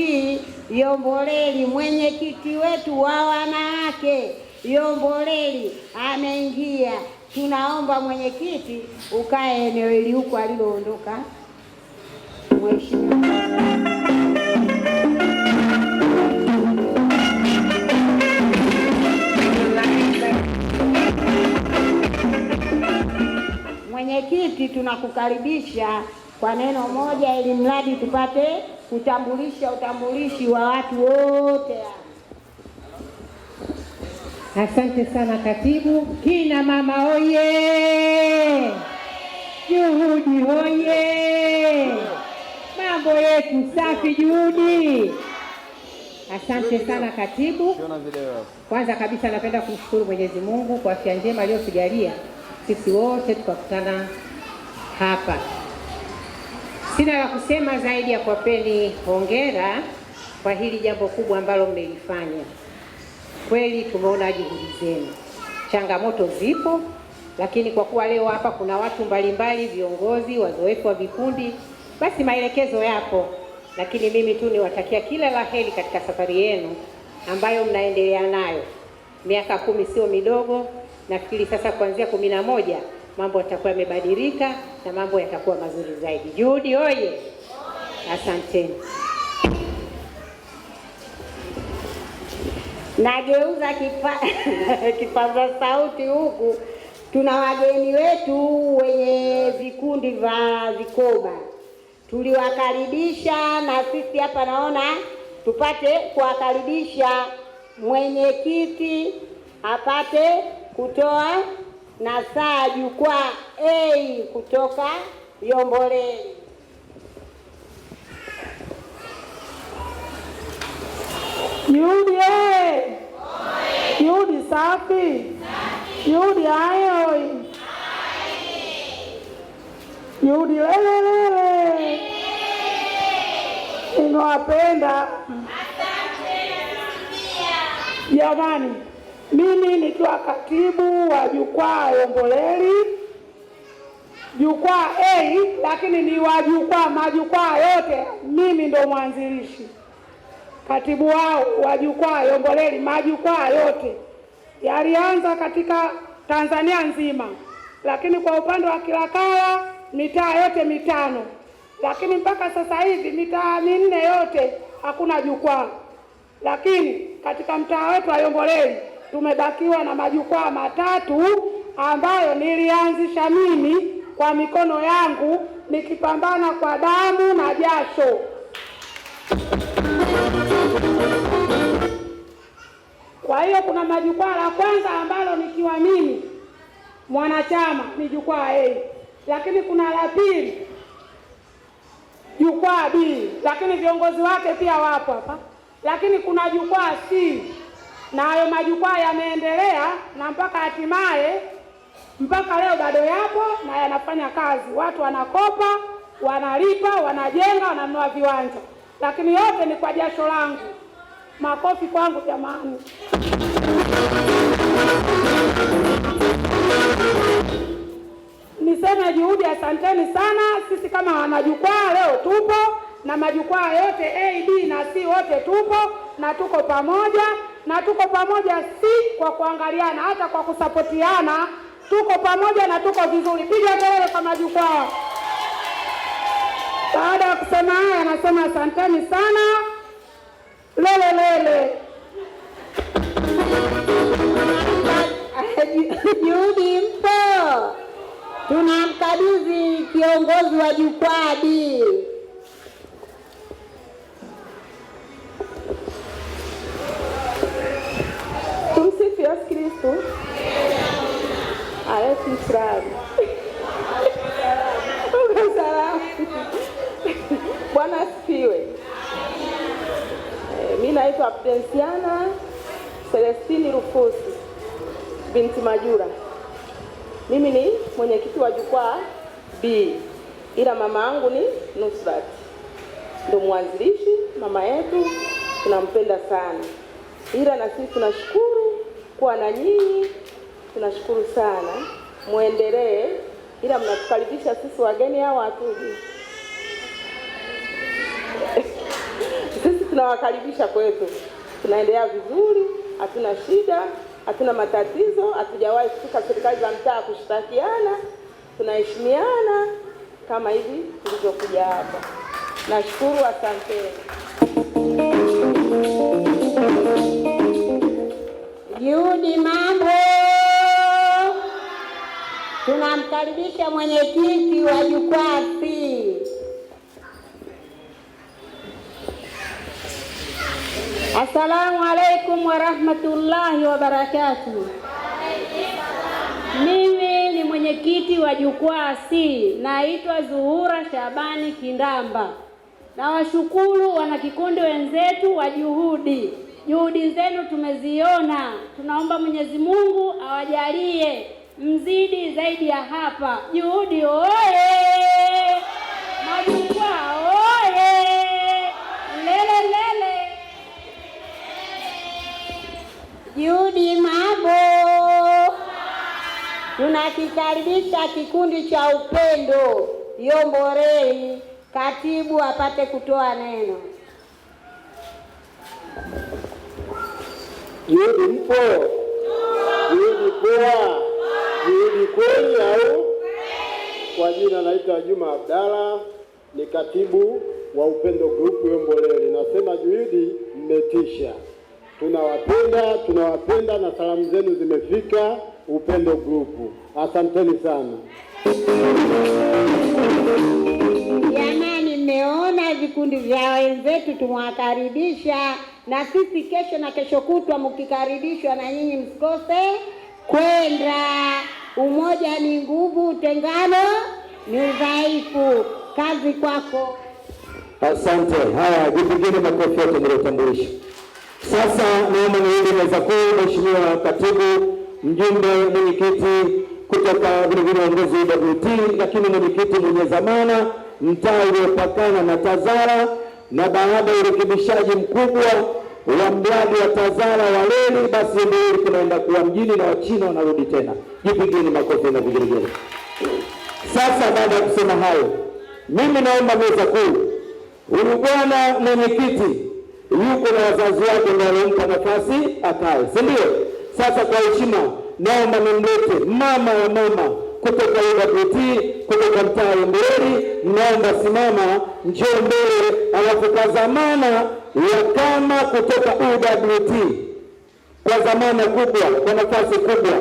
Yomboleli. Mwenyekiti wetu wa wanawake Yomboleli ameingia. Tunaomba mwenyekiti ukae eneo hili huko aliloondoka mheshimiwa. Mwenyekiti, tunakukaribisha kwa neno moja ili mradi tupate utambulishi wa watu wote. Asante sana katibu. Kina mama oye! Juhudi oye! Mambo yetu safi Juhudi. Asante sana katibu. Kwanza kabisa napenda kumshukuru Mwenyezi Mungu kwa afya njema aliyotujalia sisi wote tukakutana hapa. Sina la kusema zaidi ya kuwapeni hongera kwa hili jambo kubwa ambalo mmelifanya. Kweli tumeona juhudi zenu. Changamoto zipo, lakini kwa kuwa leo hapa kuna watu mbalimbali, viongozi, wazoefu wa vikundi, basi maelekezo yapo. Lakini mimi tu niwatakia kila la heri katika safari yenu ambayo mnaendelea nayo. Miaka 10 sio midogo. Nafikiri sasa kuanzia 11 mambo yatakuwa yamebadilika na mambo yatakuwa mazuri zaidi. Juhudi oye! Asanteni. Nageuza kipaza sauti huku. Tuna wageni wetu wenye vikundi vya vikoba. Tuliwakaribisha na sisi hapa naona tupate kuwakaribisha mwenyekiti apate kutoa nasaa jukwaa A kutoka Yomboleli. Juhudi Juhudi safi. Juhudi ayo. Juhudi lele. Ninawapenda. Jamani, mimi nikiwa katibu wa jukwaa Yomboleli. Jukwaa A, lakini ni wa majukwaa yote. Mimi ndo mwanzilishi. Katibu wao wa jukwaa Yomboleli, majukwaa yote yalianza katika Tanzania nzima, lakini kwa upande wa Kilakala mitaa yote 5 lakini mpaka sasa hivi mitaa minne yote hakuna jukwaa. Lakini katika mtaa wetu wa Yomboleli tumebakiwa na majukwaa matatu ambayo nilianzisha mimi kwa mikono yangu nikipambana kwa damu na jasho. Kwa hiyo kuna majukwaa la kwanza ambalo nikiwa mimi mwanachama ni jukwaa A, lakini kuna la pili jukwaa B, lakini viongozi wake pia wapo hapa, lakini kuna jukwaa C, na hayo majukwaa yameendelea na mpaka hatimaye mpaka leo bado yapo na yanafanya kazi. Watu wanakopa, wanalipa, wanajenga, wananunua viwanja, lakini yote ni kwa jasho langu. Makofi kwangu jamani. Niseme juhudi, asanteni sana. Sisi kama wanajukwaa leo tupo na majukwaa yote A, B na C wote tupo na tuko pamoja, na tuko pamoja si kwa kuangaliana, hata kwa kusapotiana. Tuko pamoja na tuko vizuri. Piga kelele kwa majukwaa. Baada ya kusema haya, nasema asanteni sana. Lele. Juhudi mpo. Tunamkabidhi kiongozi wa jukwaa D. Tumsifu Yesu Kristo. Alaykum salaam. Bwana asifiwe. Mimi naitwa Prudensiana Celestini Rufusi binti Majura. Mimi ni mwenyekiti wa jukwaa B, ila mama yangu ni Nusrat, ndio mwanzilishi. Mama yetu tunampenda sana, ila na sisi tunashukuru kuwa na nyinyi. Tunashukuru sana, muendelee, ila mnatukaribisha sisi wageni hawa hatuji. Sisi tunawakaribisha kwetu, tunaendelea vizuri, hatuna shida, hatuna matatizo, hatujawahi kufika serikali za mtaa kushtakiana, tunaheshimiana kama hivi tulivyokuja hapa. Nashukuru, asanteni. Juhudi mambo. Tunamkaribisha mwenyekiti wa jukwaa C. Assalamu alaikum wa rahmatullahi wa barakatuh. Mimi ni mwenyekiti wa jukwaa C, naitwa Zuhura Shabani Kindamba. Nawashukuru wanakikundi wenzetu wa juhudi. Juhudi zenu tumeziona. Tunaomba Mwenyezi Mungu awajalie mzidi zaidi ya hapa. Juhudi oye! Majukwaa oye! Lele. Juhudi mambo. Tunakikaribisha kikundi cha upendo Yomboleli. Katibu apate kutoa neno. Juhudi mpo? Juhudi poa? Juhudi kweli au? Kwa jina naitwa Juma Abdalla, ni katibu wa Upendo Group Yomboleli. Nasema juhudi mmetisha. Tunawapenda na salamu zenu zimefika Upendo Group. Asanteni sana. Jamani, mmeona vikundi vya wenzetu, tumewakaribisha, na sisi kesho na kesho kutwa mkikaribishwa na nyinyi msikose kwenda. Umoja ni nguvu, utengano ni udhaifu. Kazi kwako. Asante. Haya, jipigeni makofi yote mliotambulisha. Sasa naomba niende meza kuu, Mheshimiwa Katibu, mjumbe, mwenyekiti kutoka vile uongozi wa WT, lakini mwenyekiti mwenye zamana mtaa uliopakana na Tazara, na baada ya urekebishaji mkubwa wa mradi wa Tazara wa reli, basi ndio tunaenda kuwa mjini na Wachina wanarudi tena. Jipigeni makofi na vigelegele. Sasa baada ya kusema hayo, mimi naomba meza kuu, huyu bwana mwenyekiti yuko na wazazi wake ndio wanampa nafasi akae, si ndio? Sasa kwa heshima naomba nimlete mama wa mama kutoka UWT kutoka mtaa wa Yomboleli, naomba simama, njoo mbele, alafu kwa zamana ya kama kutoka UWT, kwa zamana kubwa, kwa nafasi kubwa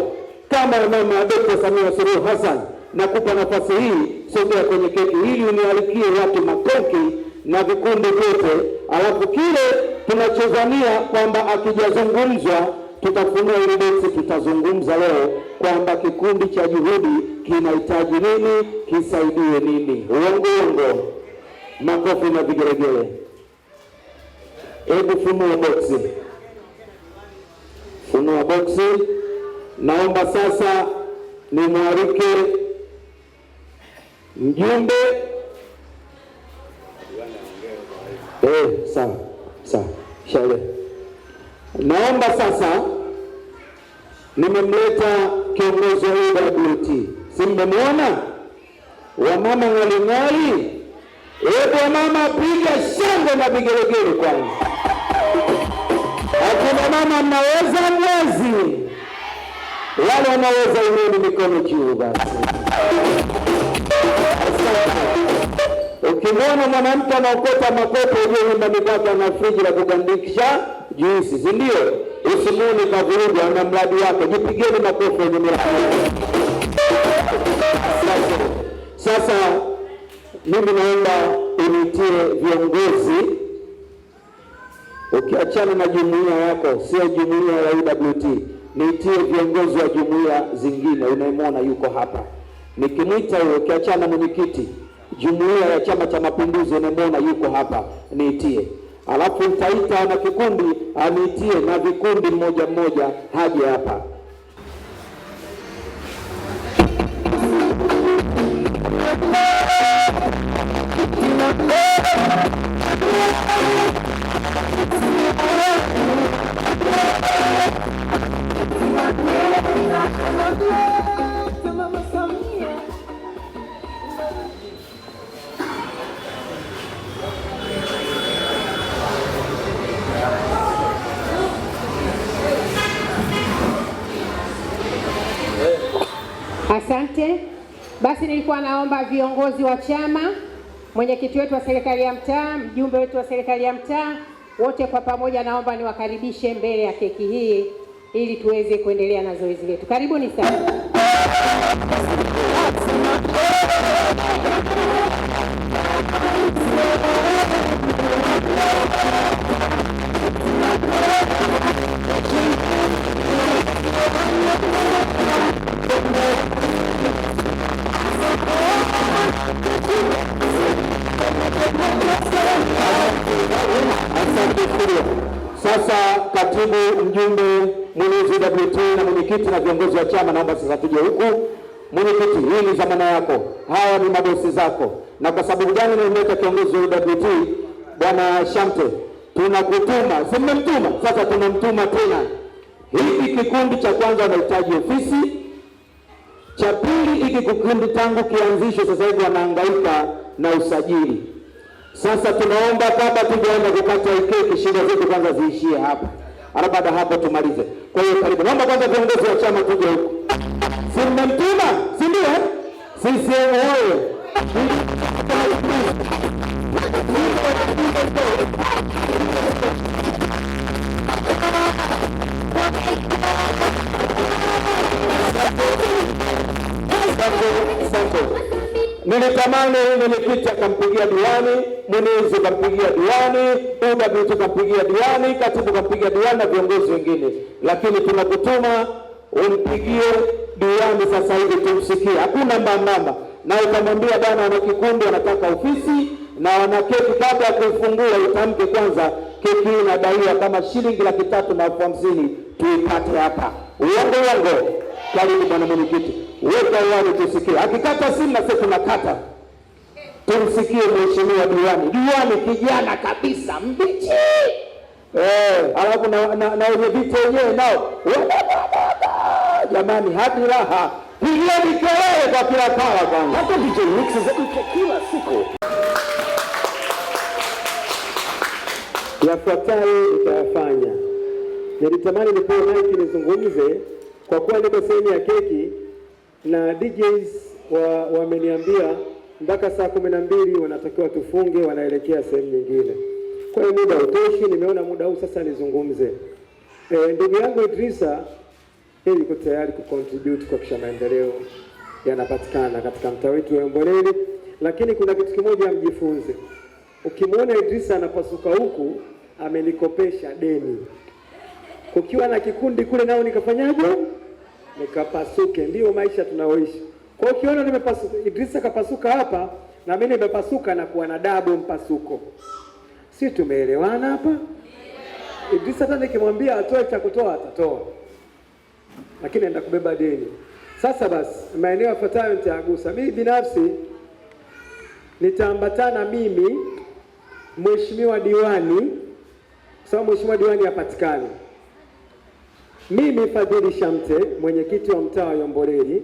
kama mama Dr. Samia Suluhu Hassan, nakupa nafasi hii, sogea kwenye keki hili unialikie watu makoki na vikundi vyote, alafu kile tunachozania kwamba akijazungumzwa tutafunua ile boksi, tutazungumza leo kwamba kikundi cha Juhudi kinahitaji nini, kisaidie nini. Uongo, makofi na vigelegele. Hebu funua boksi, funua boksi. Naomba sasa nimwalike mjumbe. Sawa. Shale. Naomba sasa, nimemleta kiongozi wa UWT. Si mmemwona? Wamama ng'alingali. Hebu mama piga shangwe na vigelegele kwanza. Akina mama mnaweza mwezi. Wale wanaweza ineni mikono juu basi. Ukimwona mwanamke anaokota makopo ujue nyumbani kwake ana friji la kugandikisha juisi, si ndio? Usimuni kavuruga na mradi wake. Jipigeni makofi yenye mradi. Sasa mimi naomba unitie viongozi, ukiachana na jumuiya yako, sio jumuiya ya UWT, nitie viongozi wa jumuiya zingine. Unayemwona yuko hapa, nikimwita huyo, ukiachana na mwenyekiti jumuiya ya Chama cha Mapinduzi, unayemwona yuko hapa, niitie. Alafu nitaita na kikundi aniitie, na vikundi mmoja mmoja haje hapa. Asante. Basi nilikuwa naomba viongozi wa chama, mwenyekiti wetu wa serikali ya mtaa, mjumbe wetu wa serikali ya mtaa, wote kwa pamoja naomba niwakaribishe mbele ya keki hii ili tuweze kuendelea na zoezi letu. Karibuni sana. Sasa katibu, mjumbe, mwenezi UWT na mwenyekiti na viongozi wa chama, naomba sasa tuje huku. Mwenyekiti, hii ni zamana yako, hawa ni mabosi zako. Na kwa sababu gani nimemleta kiongozi wa UWT Bwana Shamte? Tunakutuma, si mmemtuma? Sasa tunamtuma tena. Hiki kikundi cha kwanza wanahitaji ofisi, cha pili hiki kikundi tangu kianzishwe sasa hivi wanahangaika na usajili. Sasa tunaomba kabla tujaenda kukata keki, shida zetu kwanza ziishie hapa, alafu baada hapo tumalize. Kwa hiyo karibu, naomba kwanza viongozi wa chama tuje huko. Si mmemtuma, si ndio? Sisi wewe nilitamani mwenyekiti akampigia diwani, mwenezi akampigia diwani, UWT akampigia diwani, katibu akampigia diwani na viongozi wengine, lakini tunakutuma umpigie diwani sasa hivi tumsikie. Hakuna mbambamba. Na ukamwambia bwana, wana kikundi wanataka ofisi na wana keki, kabla ya kuifungua utamke kwanza keki hii inadaiwa kama shilingi 350,000 tuipate hapa. Uongo. Karibu bwana mwenyekiti. Weka wale tusikie. Akikata simu na sisi tunakata. Tumsikie mheshimiwa diwani. Diwani kijana kabisa, mbichi. Alafu na wenye viti wenyewe nao. Jamani, hadi raha. Pigeni kelele kwa kila kala kwanza. Hata DJ mix za kila siku. Yafuatayo utayafanya. Nilitamani nipewe mic nizungumze kwa kuwa niko sehemu ya keki na DJs wameniambia mpaka saa 12 wanatakiwa tufunge, wanaelekea sehemu nyingine. Kwa hiyo muda utoshi, nimeona muda huu sasa nizungumze. Ndugu yangu Idrisa yuko tayari kucontribute kwa kisha maendeleo yanapatikana katika mtaa wetu wa Yomboleli, lakini kuna kitu kimoja mjifunze. Ukimwona Idrisa anapasuka huku, amenikopesha deni. Kukiwa na kikundi kule nao nikafanyaje? Nikapasuke. Ndio maisha tunaoishi. Kwa hiyo ukiona nimepasuka, Idrisa kapasuka hapa na mimi nimepasuka, na kuwa na double mpasuko. Si tumeelewana hapa? Idrisa hata nikimwambia atoe cha kutoa atatoa, lakini anaenda kubeba deni. Sasa basi, maeneo yafuatayo nitagusa. Mimi binafsi nitaambatana mimi, mheshimiwa diwani, sababu mheshimiwa diwani hapatikani. Mimi Fadhili Shamte, mwenyekiti wa mtaa wa Yomboleli,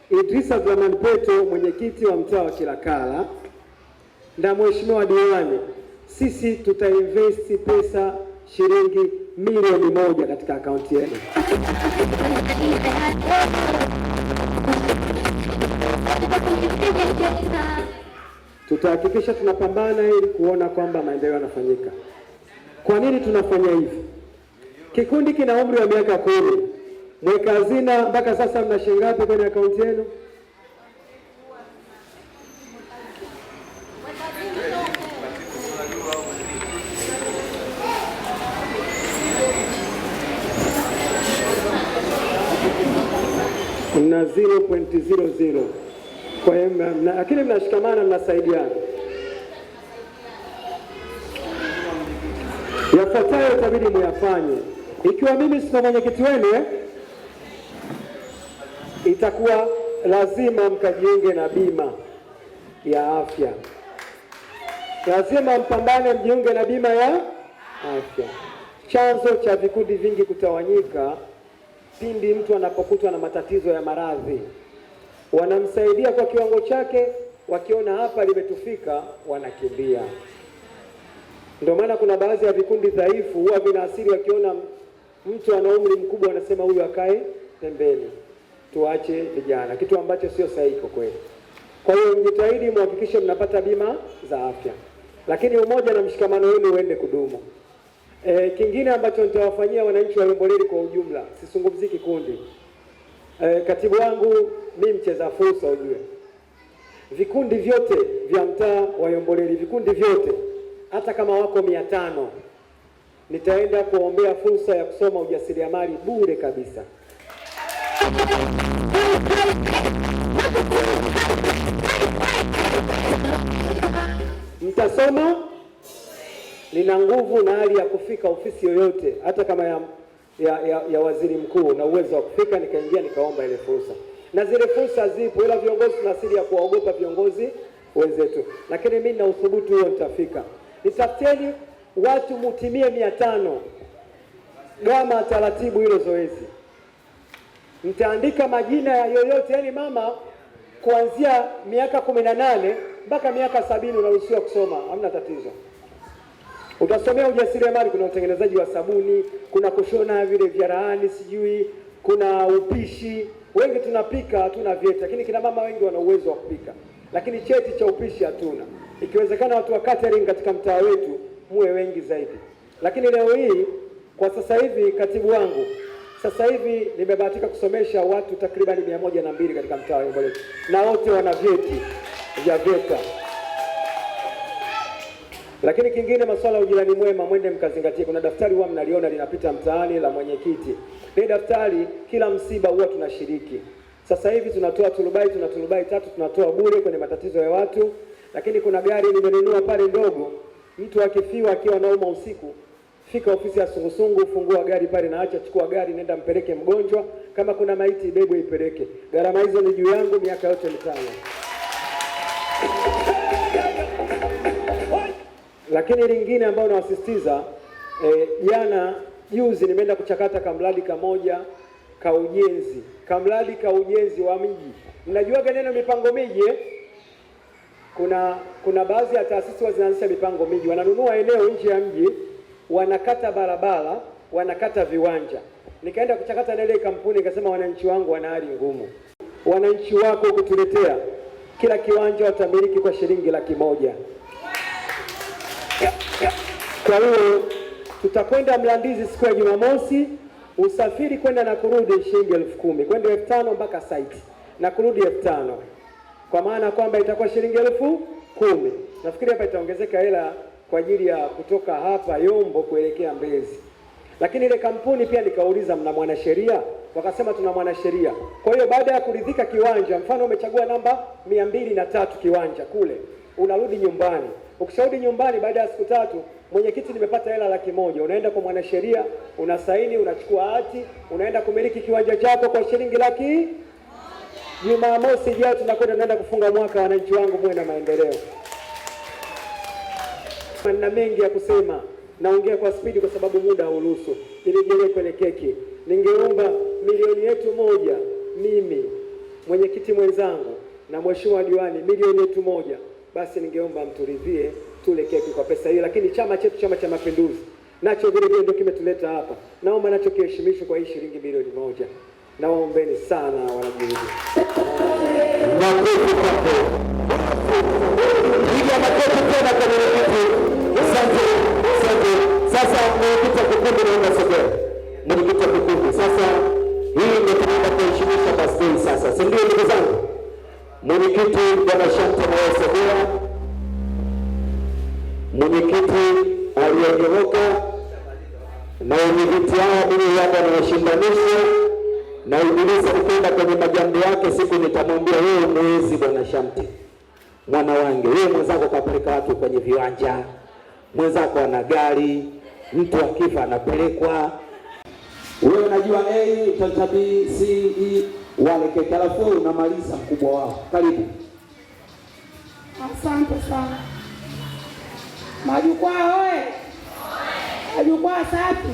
Idrisa Zaman Peto, mwenyekiti wa mtaa wa Kilakala, na mheshimiwa diwani, sisi tutainvesti pesa shilingi milioni 1 katika akaunti yenu. Tutahakikisha tunapambana ili kuona kwamba maendeleo yanafanyika. Kwa nini tunafanya hivi? Kikundi kina umri wa miaka 10. Mweka hazina mpaka sasa mna shilingi ngapi kwenye akaunti yenu? Na 0.00. Kwa hiyo lakini mnashikamana, mnasaidiana. Yafuatayo itabidi muyafanye. Ikiwa mimi sio mwenyekiti wenu, itakuwa lazima mkajiunge na bima ya afya. Lazima mpambane, mjiunge na bima ya afya. Chanzo cha vikundi vingi kutawanyika pindi mtu anapokutwa na matatizo ya maradhi. Wanamsaidia kwa kiwango chake, wakiona hapa limetufika wanakimbia. Ndio maana kuna baadhi ya vikundi dhaifu huwa vinaasiri, wakiona mtu ana umri mkubwa wanasema huyu akae pembeni, tuache vijana, kitu ambacho sio sahihi kwa kweli. Kwa hiyo mjitahidi muhakikishe mnapata bima za afya, lakini umoja na mshikamano wenu uende kudumu. Kingine ambacho nitawafanyia wananchi wa Yomboleli kwa ujumla, sisungumzii kikundi. Katibu wangu mimi mcheza fursa, ujue vikundi vyote vya mtaa wa Yomboleli, vikundi vyote hata kama wako 500, nitaenda kuombea fursa ya kusoma ujasiriamali bure kabisa. Mtasoma, nina nguvu na hali ya kufika ofisi yoyote, hata kama ya waziri mkuu, na uwezo wa kufika nikaingia nikaomba ile fursa. Na zile fursa zipo, ila viongozi tuna asili ya kuwaogopa viongozi wenzetu, lakini mimi na uthubutu huo nitafika. Nitafuteni watu mutimie 500. Gama taratibu hilo zoezi. Mtaandika majina ya yoyote, yani mama kuanzia miaka 18 mpaka miaka 70 unaruhusiwa kusoma, hamna tatizo. Utasomea ujasiriamali, kuna utengenezaji wa sabuni, kuna kushona vile vyarahani, sijui kuna upishi. Wengi tunapika, hatuna vyeti, lakini kina mama wengi wana uwezo wa kupika, lakini cheti cha upishi hatuna. Ikiwezekana watu wa catering katika mtaa wetu muwe wengi zaidi. Lakini leo hii kwa sasa hivi, katibu wangu, sasa hivi nimebahatika kusomesha watu takriban 102 katika mtaa wa Yomboleli, na wote wana vyeti vya VETA. Lakini kingine, masuala ya ujirani mwema, mwende mkazingatie. Kuna daftari huwa mnaliona linapita mtaani la mwenyekiti. Ile daftari kila msiba huwa tunashiriki. Sasa hivi tunatoa turubai, tuna turubai 3 tunatoa bure kwenye matatizo ya watu. Lakini kuna gari nimenunua pale ndogo, mtu akifiwa akiwa nauma usiku, fika ofisi ya sungusungu, fungua gari pale na acha, chukua gari, nenda mpeleke mgonjwa. Kama kuna maiti ibebwe ipeleke. Gharama hizo ni juu yangu miaka yote 5. Lakini lingine ambao nawasisitiza, juzi nimeenda kuchakata kamradi kamoja ka ujenzi, kamradi ka ujenzi wa miji. Mnajua neno mipango miji Kuna baadhi ya taasisi zinaanzisha mipango miji, wananunua eneo nje ya mji, wanakata barabara, wanakata viwanja. Nikaenda kuchakata na ile kampuni, nikasema wananchi wangu wana hali ngumu. Wananchi wako kutuletea kila kiwanja watamiliki kwa shilingi 100,000. Kwa hiyo tutakwenda Mlandizi siku ya Jumamosi, usafiri kwenda na kurudi shilingi 10,000, kwenda 5,000 mpaka site na kurudi 5,000, kwa maana kwamba itakuwa shilingi 10,000. Nafikiri hapa itaongezeka hela kwa ajili ya kutoka hapa Yombo kuelekea Mbezi. Lakini ile kampuni pia nikauliza, mna mwanasheria? Wakasema tuna mwanasheria. Kwa hiyo baada ya kuridhika kiwanja, mfano umechagua namba 203 kiwanja kule, unarudi nyumbani. Ukisharudi nyumbani baada ya siku 3, mwenyekiti, nimepata hela 100,000, unaenda kwa mwanasheria, unasaini, unachukua hati, unaenda kumiliki kiwanja chako kwa shilingi 100,000. Jumamosi ijayo tunaenda kufunga mwaka. Wananchi wangu, muwe na maendeleo. Na mengi ya kusema, naongea kwa spidi kwa sababu muda hauruhusu. Nirejelee kwenye keki. Ningeomba milioni yetu moja, mimi mwenyekiti mwenzangu na mheshimiwa diwani, milioni yetu moja, basi ningeomba mturidhie tule keki kwa pesa hiyo. Lakini chama chetu, Chama cha Mapinduzi, nacho vile vile ndio kimetuleta hapa, naomba nacho kiheshimishwe kwa hii shilingi milioni moja. Nawaombeni sana wanajiji. Sasa mwenyekiti wa kikundi naomba sogea. Mwenyekiti wa kikundi sasa, hii ndio tunaenda kuheshimisha birthday sasa, si ndio ndugu zangu? Mwenyekiti bwana Shamte na sogea. Mwenyekiti aliyegeuka na wenyeviti hao mimi hapa nawashindanisha na Ibilisi alikwenda kwenye majambo yake. Siku nitamwambia wewe mwezi bwana Shamte, mwana wangu, wewe mwenzako kapeleka watu kwenye viwanja, mwenzako ana gari, mtu akifa anapelekwa. Wewe unajua A tata B C E wale keke, alafu unamaliza mkubwa wao. Karibu. Asante sana. Majukwaa oye! Majukwaa safi.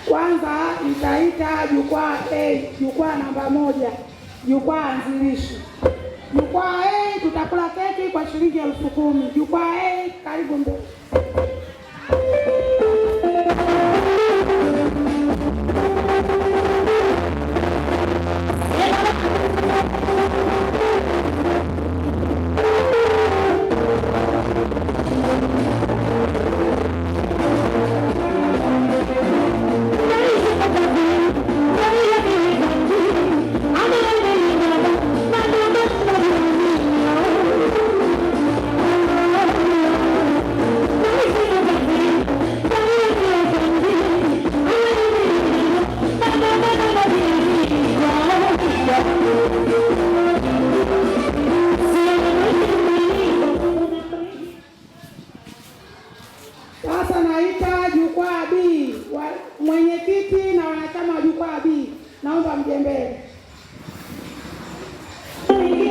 Kwanza nitaita jukwaa A, jukwaa namba 1, jukwaa anzilishi. Jukwaa A tutakula keki kwa shilingi 10,000. Jukwaa A, karibu mbele. Sasa naita jukwaa B, mwenyekiti na wanachama wa jukwaa B, naomba mje mbele. Thank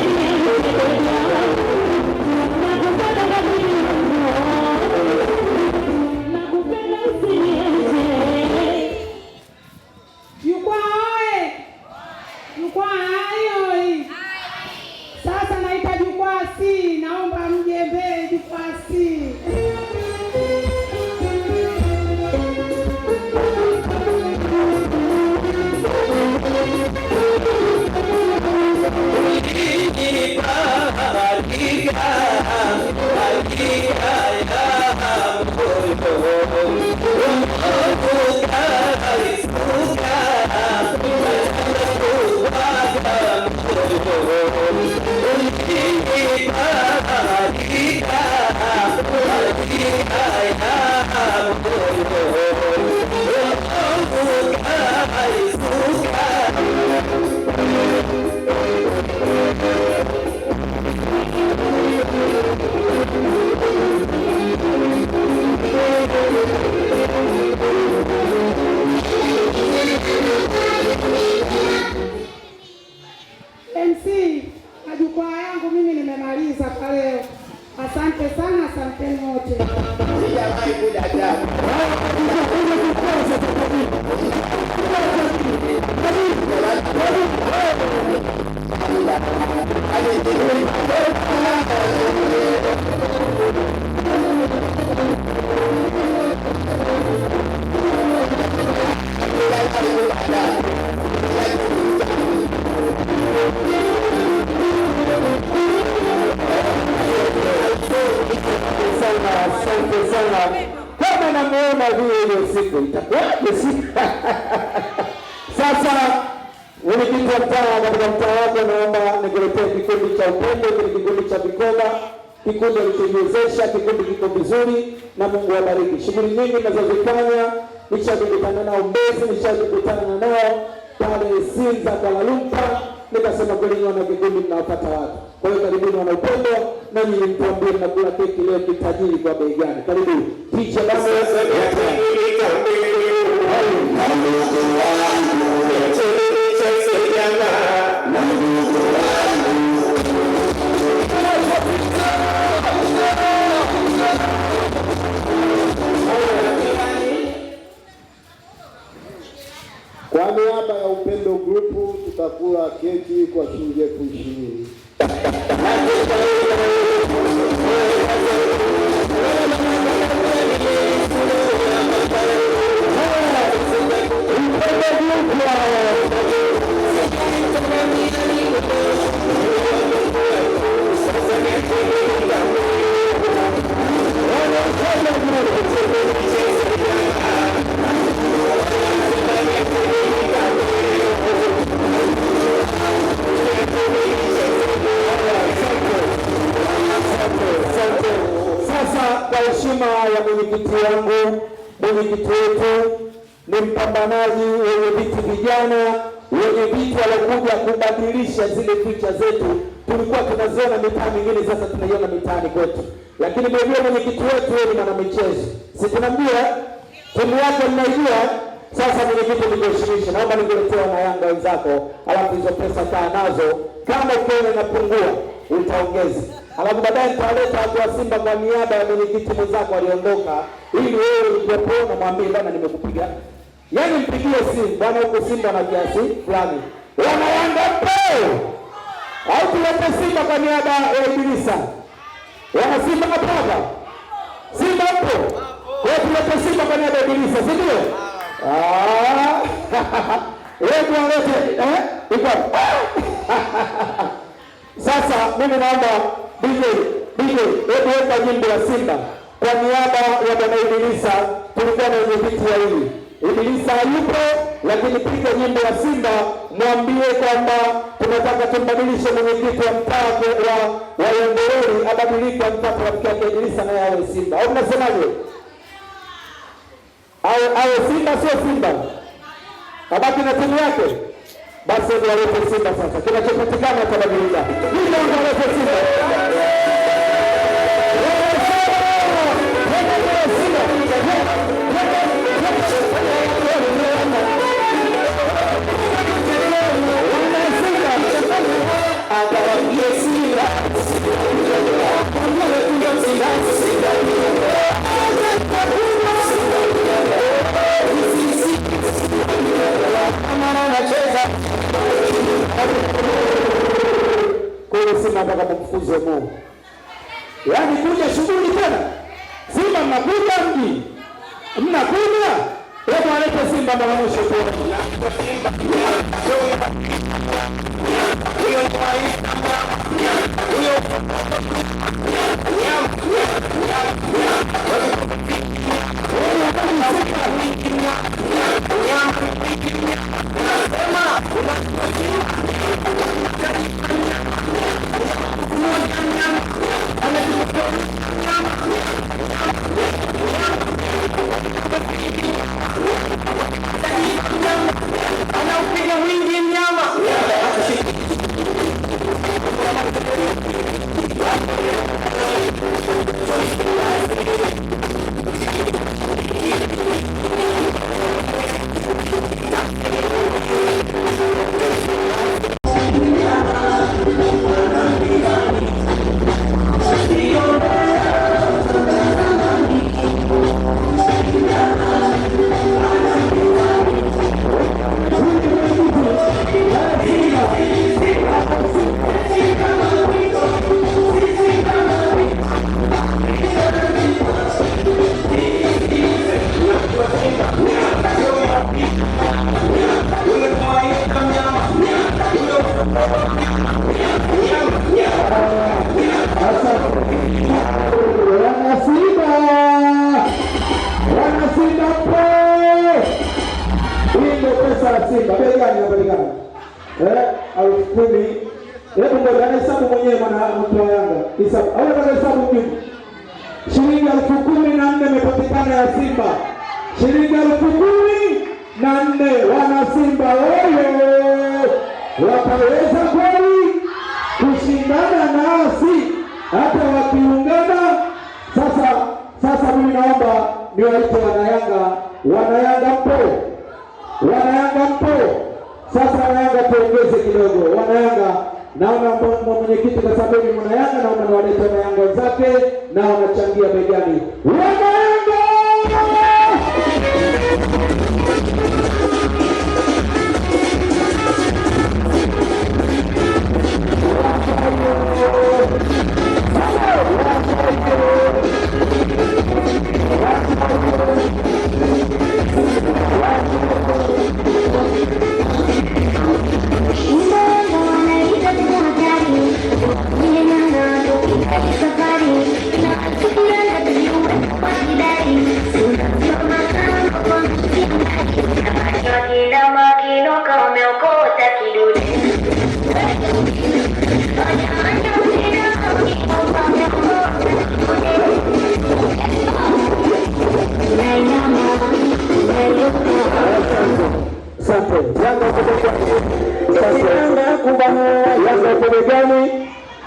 you. MC, majukwaa yangu mimi nimemaliza kwa leo. Asante sana, asanteni wote. Asante sana. Kama namuona vile siku itakuwaje siku. Sasa mwenyekiti wa mtaa katika mtaa wako, naomba nikuletee kikundi cha upendo, kikundi cha vikoba, kikundi kilichojiwezesha, kikundi kiko vizuri na Mungu awabariki. Shughuli nyingi ninazozifanya nishakutana nao Mbezi, nishakutana nao pale Sinza kwa Lumpur, nikasema kweli wana kikundi mnaopata watu. Kwa hiyo karibuni wana upendo, na nyinyi mtuambie mnakula keki leo kitajiri kwa bei gani? Karibu. Ticha baba kwa niaba ya Upendo Group tutakula keki kwa shilingi 20,000. Kwa heshima ya mwenyekiti wangu, mwenyekiti wetu ni mpambanaji wenye viti vijana, wenye viti walokuja kubadilisha zile picha zetu. Tulikuwa tunaziona mitaa mingine, sasa tunaiona mitaani kwetu. Lakini mwenyewe mwenyekiti wetu ni mwana michezo, si tunamjua, timu yake mnaijua. Sasa mwenyekiti, nikuheshimisha, naomba nikuletea na Yanga wenzako, alafu hizo pesa kaa nazo, kama ukiona inapungua utaongeza. Alafu baadaye nitaleta watu wa Simba kwa niaba ya mwenyekiti mwenzako aliondoka, ili wewe ukiona mwambie bwana nimekupiga. Yaani mpigie simu bwana, huko Simba na kiasi fulani. Wana Yanga mpo? Au tulete Simba kwa niaba ya Ibilisa? Wana Simba hapa? Simba mpo? Wewe tulete Simba kwa niaba ya Ibilisa, si ndio? Wewe tualete iko. Sasa mimi naomba DJ, hebu weka jimbo la Simba kwa niaba ya bwana Ibilisa. Tulikuwa na viti ya hili Ibilisa yupo, lakini piga jimbo la Simba, mwambie kwamba tunataka tumbadilishe mwenyekiti wa mtaa wa Yondoreri, abadilike mpaka rafiki yake Ibilisa naye awe Simba. Au mnasemaje? Awe Simba, sio Simba, abaki na timu yake. Basi walete Simba sasa, kinachopatikana tabadilika. Ndio walete Simba. Simba mpaka kumfukuze Mungu. Yaani kuja shughuli tena. Simba mnakuja mji. Mnakuja. Hebu alete Simba mara mwisho tu. Anaupiga mwingi mnyama. Ngoja anahesabu mwenyewe mtu wa Yanga. Hesabu. Au anahesabu mjumbe. Shilingi 14,000 imepatikana ya Simba. Shilingi 14,000 wana Simba oyo. Wataweza kweli kushindana nasi hata wakiungana? Sasa mimi naomba niwaite Wanayanga mpo. Sasa Wanayanga tuongeze kidogo. Wanayanga, naona mwenyekiti kwa sababu ni Wanayanga, naona niwalete Wanayanga wenzake na wanachangia begani. Wanayanga!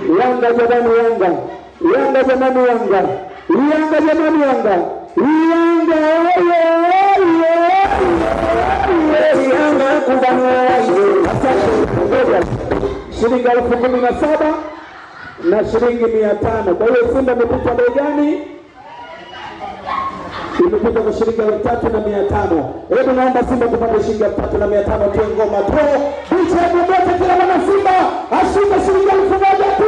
Yanga jamani Yanga. Yanga jamani Yanga. Yanga jamani Yanga. Yanga Yanga kubana. Asante. Shilingi 17,000 na shilingi 500. Kwa hiyo Simba imepita bei gani? Imepita kwa shilingi 3,500. Hebu naomba Simba tupate shilingi 3,500 tu ngoma tu. Bicha mmoja kila mwana Simba ashike shilingi 1,000 tu.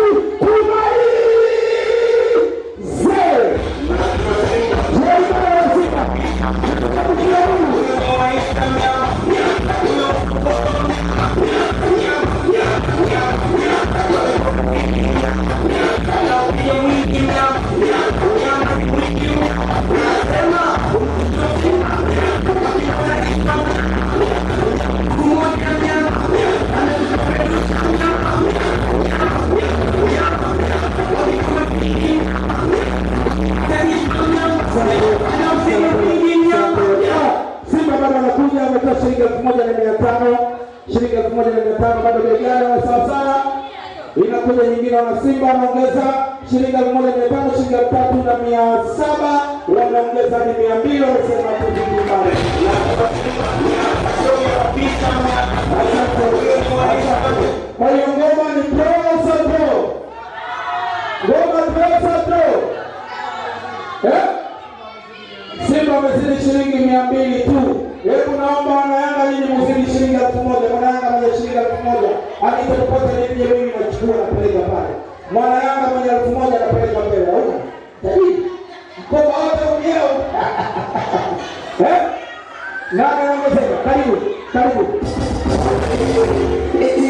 Simba bado anakuja, ametoa shilingi 1,500. Shilingi 1,500 bado biashara sawa. Inakuja nyingine wana Simba anaongeza shilingi 1,500, shilingi 3,700, wanaongeza hadi 200, wanasema tuzidi pale. Kwa hiyo ngoma ni pro. Ngoma pro. Simba wamezidi shilingi 200 tu. Hebu naomba Wanayanga nyinyi mzidi shilingi 1,000. Wanayanga mwenye shilingi 1,000. Akitopote nije mimi nachukua napeleka pale. Wanayanga mwenye 1,000 napeleka mbele. Unaona? Mkoa wote unao. Nani anasema? Karibu.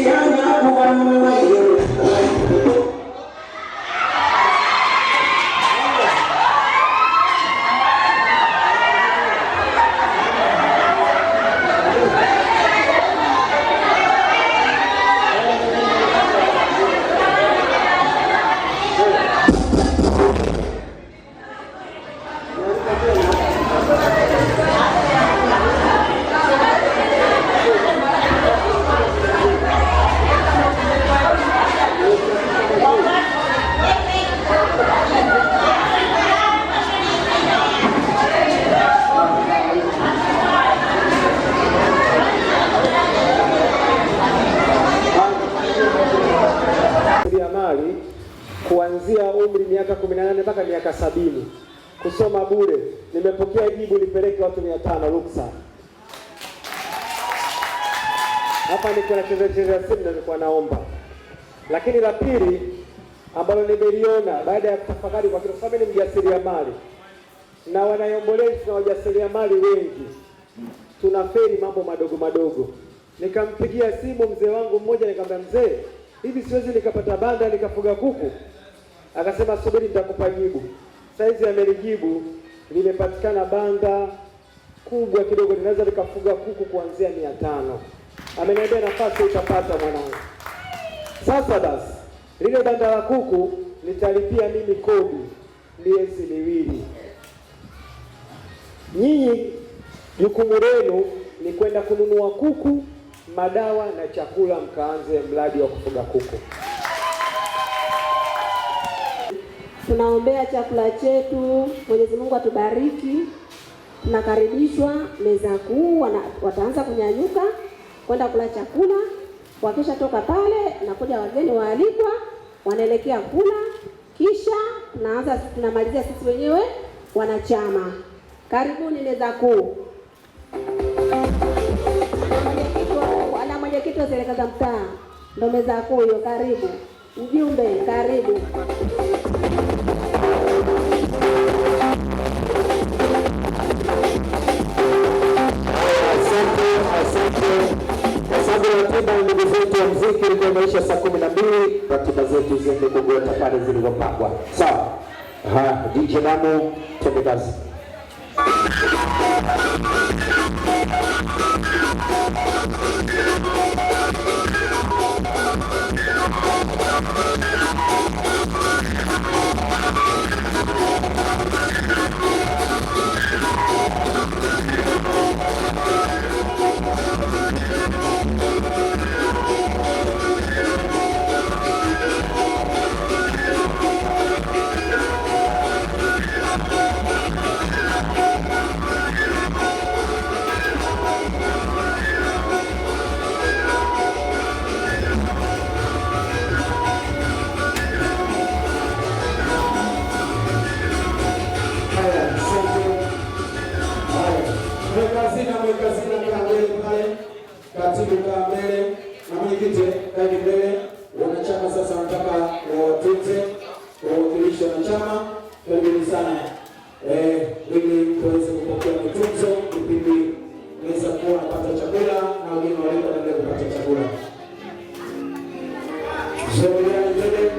Yanga kubana. Kuanzia umri miaka 18 mpaka miaka 70 kusoma bure. Nimepokea jibu nipeleke watu 500 ruksa. Hapa niko na cheza simu na nilikuwa naomba. Lakini la pili ambalo nimeliona baada ya kutafakari kwa sababu ni mjasiriamali na wanayombolezi na wajasiriamali wengi tunafeli mambo madogo. Nikampigia simu mzee wangu mmoja nikamwambia, mzee, hivi siwezi nikapata banda nikafuga kuku? Akasema subiri nitakupa jibu. Saizi amelijibu, limepatikana banda kubwa kidogo, linaweza likafuga kuku kuanzia 500. Ameniambia nafasi utapata mwanangu. Sasa basi, Lile banda la kuku nitalipia mimi kodi miezi miwili. Nyinyi jukumu lenu ni kwenda kununua kuku, madawa na chakula, mkaanze mradi wa kufuga kuku. Tunaombea chakula chetu, Mwenyezi Mungu atubariki. Tunakaribishwa meza kuu, wataanza kunyanyuka kwenda kula chakula. Wakisha toka pale na kuja wageni waalikwa, wanaelekea kula, kisha tunamalizia sisi wenyewe wanachama. Karibuni meza kuu. Ana mwenyekiti wa serikali za mtaa ndo meza kuu hiyo, karibu. Mjumbe, karibu. Kwa sababu ratiba ya ndugu zetu wa muziki ilikuwa imeisha saa 12, ratiba zetu ziende kugota pale zilizopangwa. Sawa. DJ Damu, twende kazi. Katibu kaa mbele na mwenyekiti kaeni mbele. Wanachama sasa wanataka watunze wawakilishi wanachama. Karibuni sana ili tuweze kupokea matunzo kipindi mweza kuwa napata chakula na wageni waliko naendelea kupata chakula. Zoeani mbele.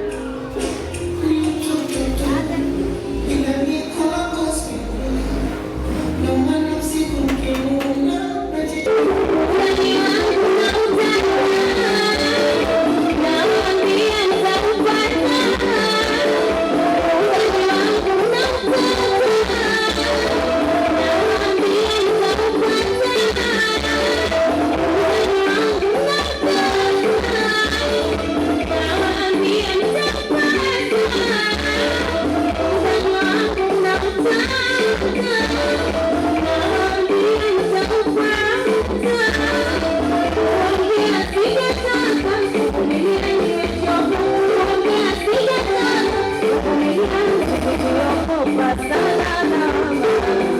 Pasala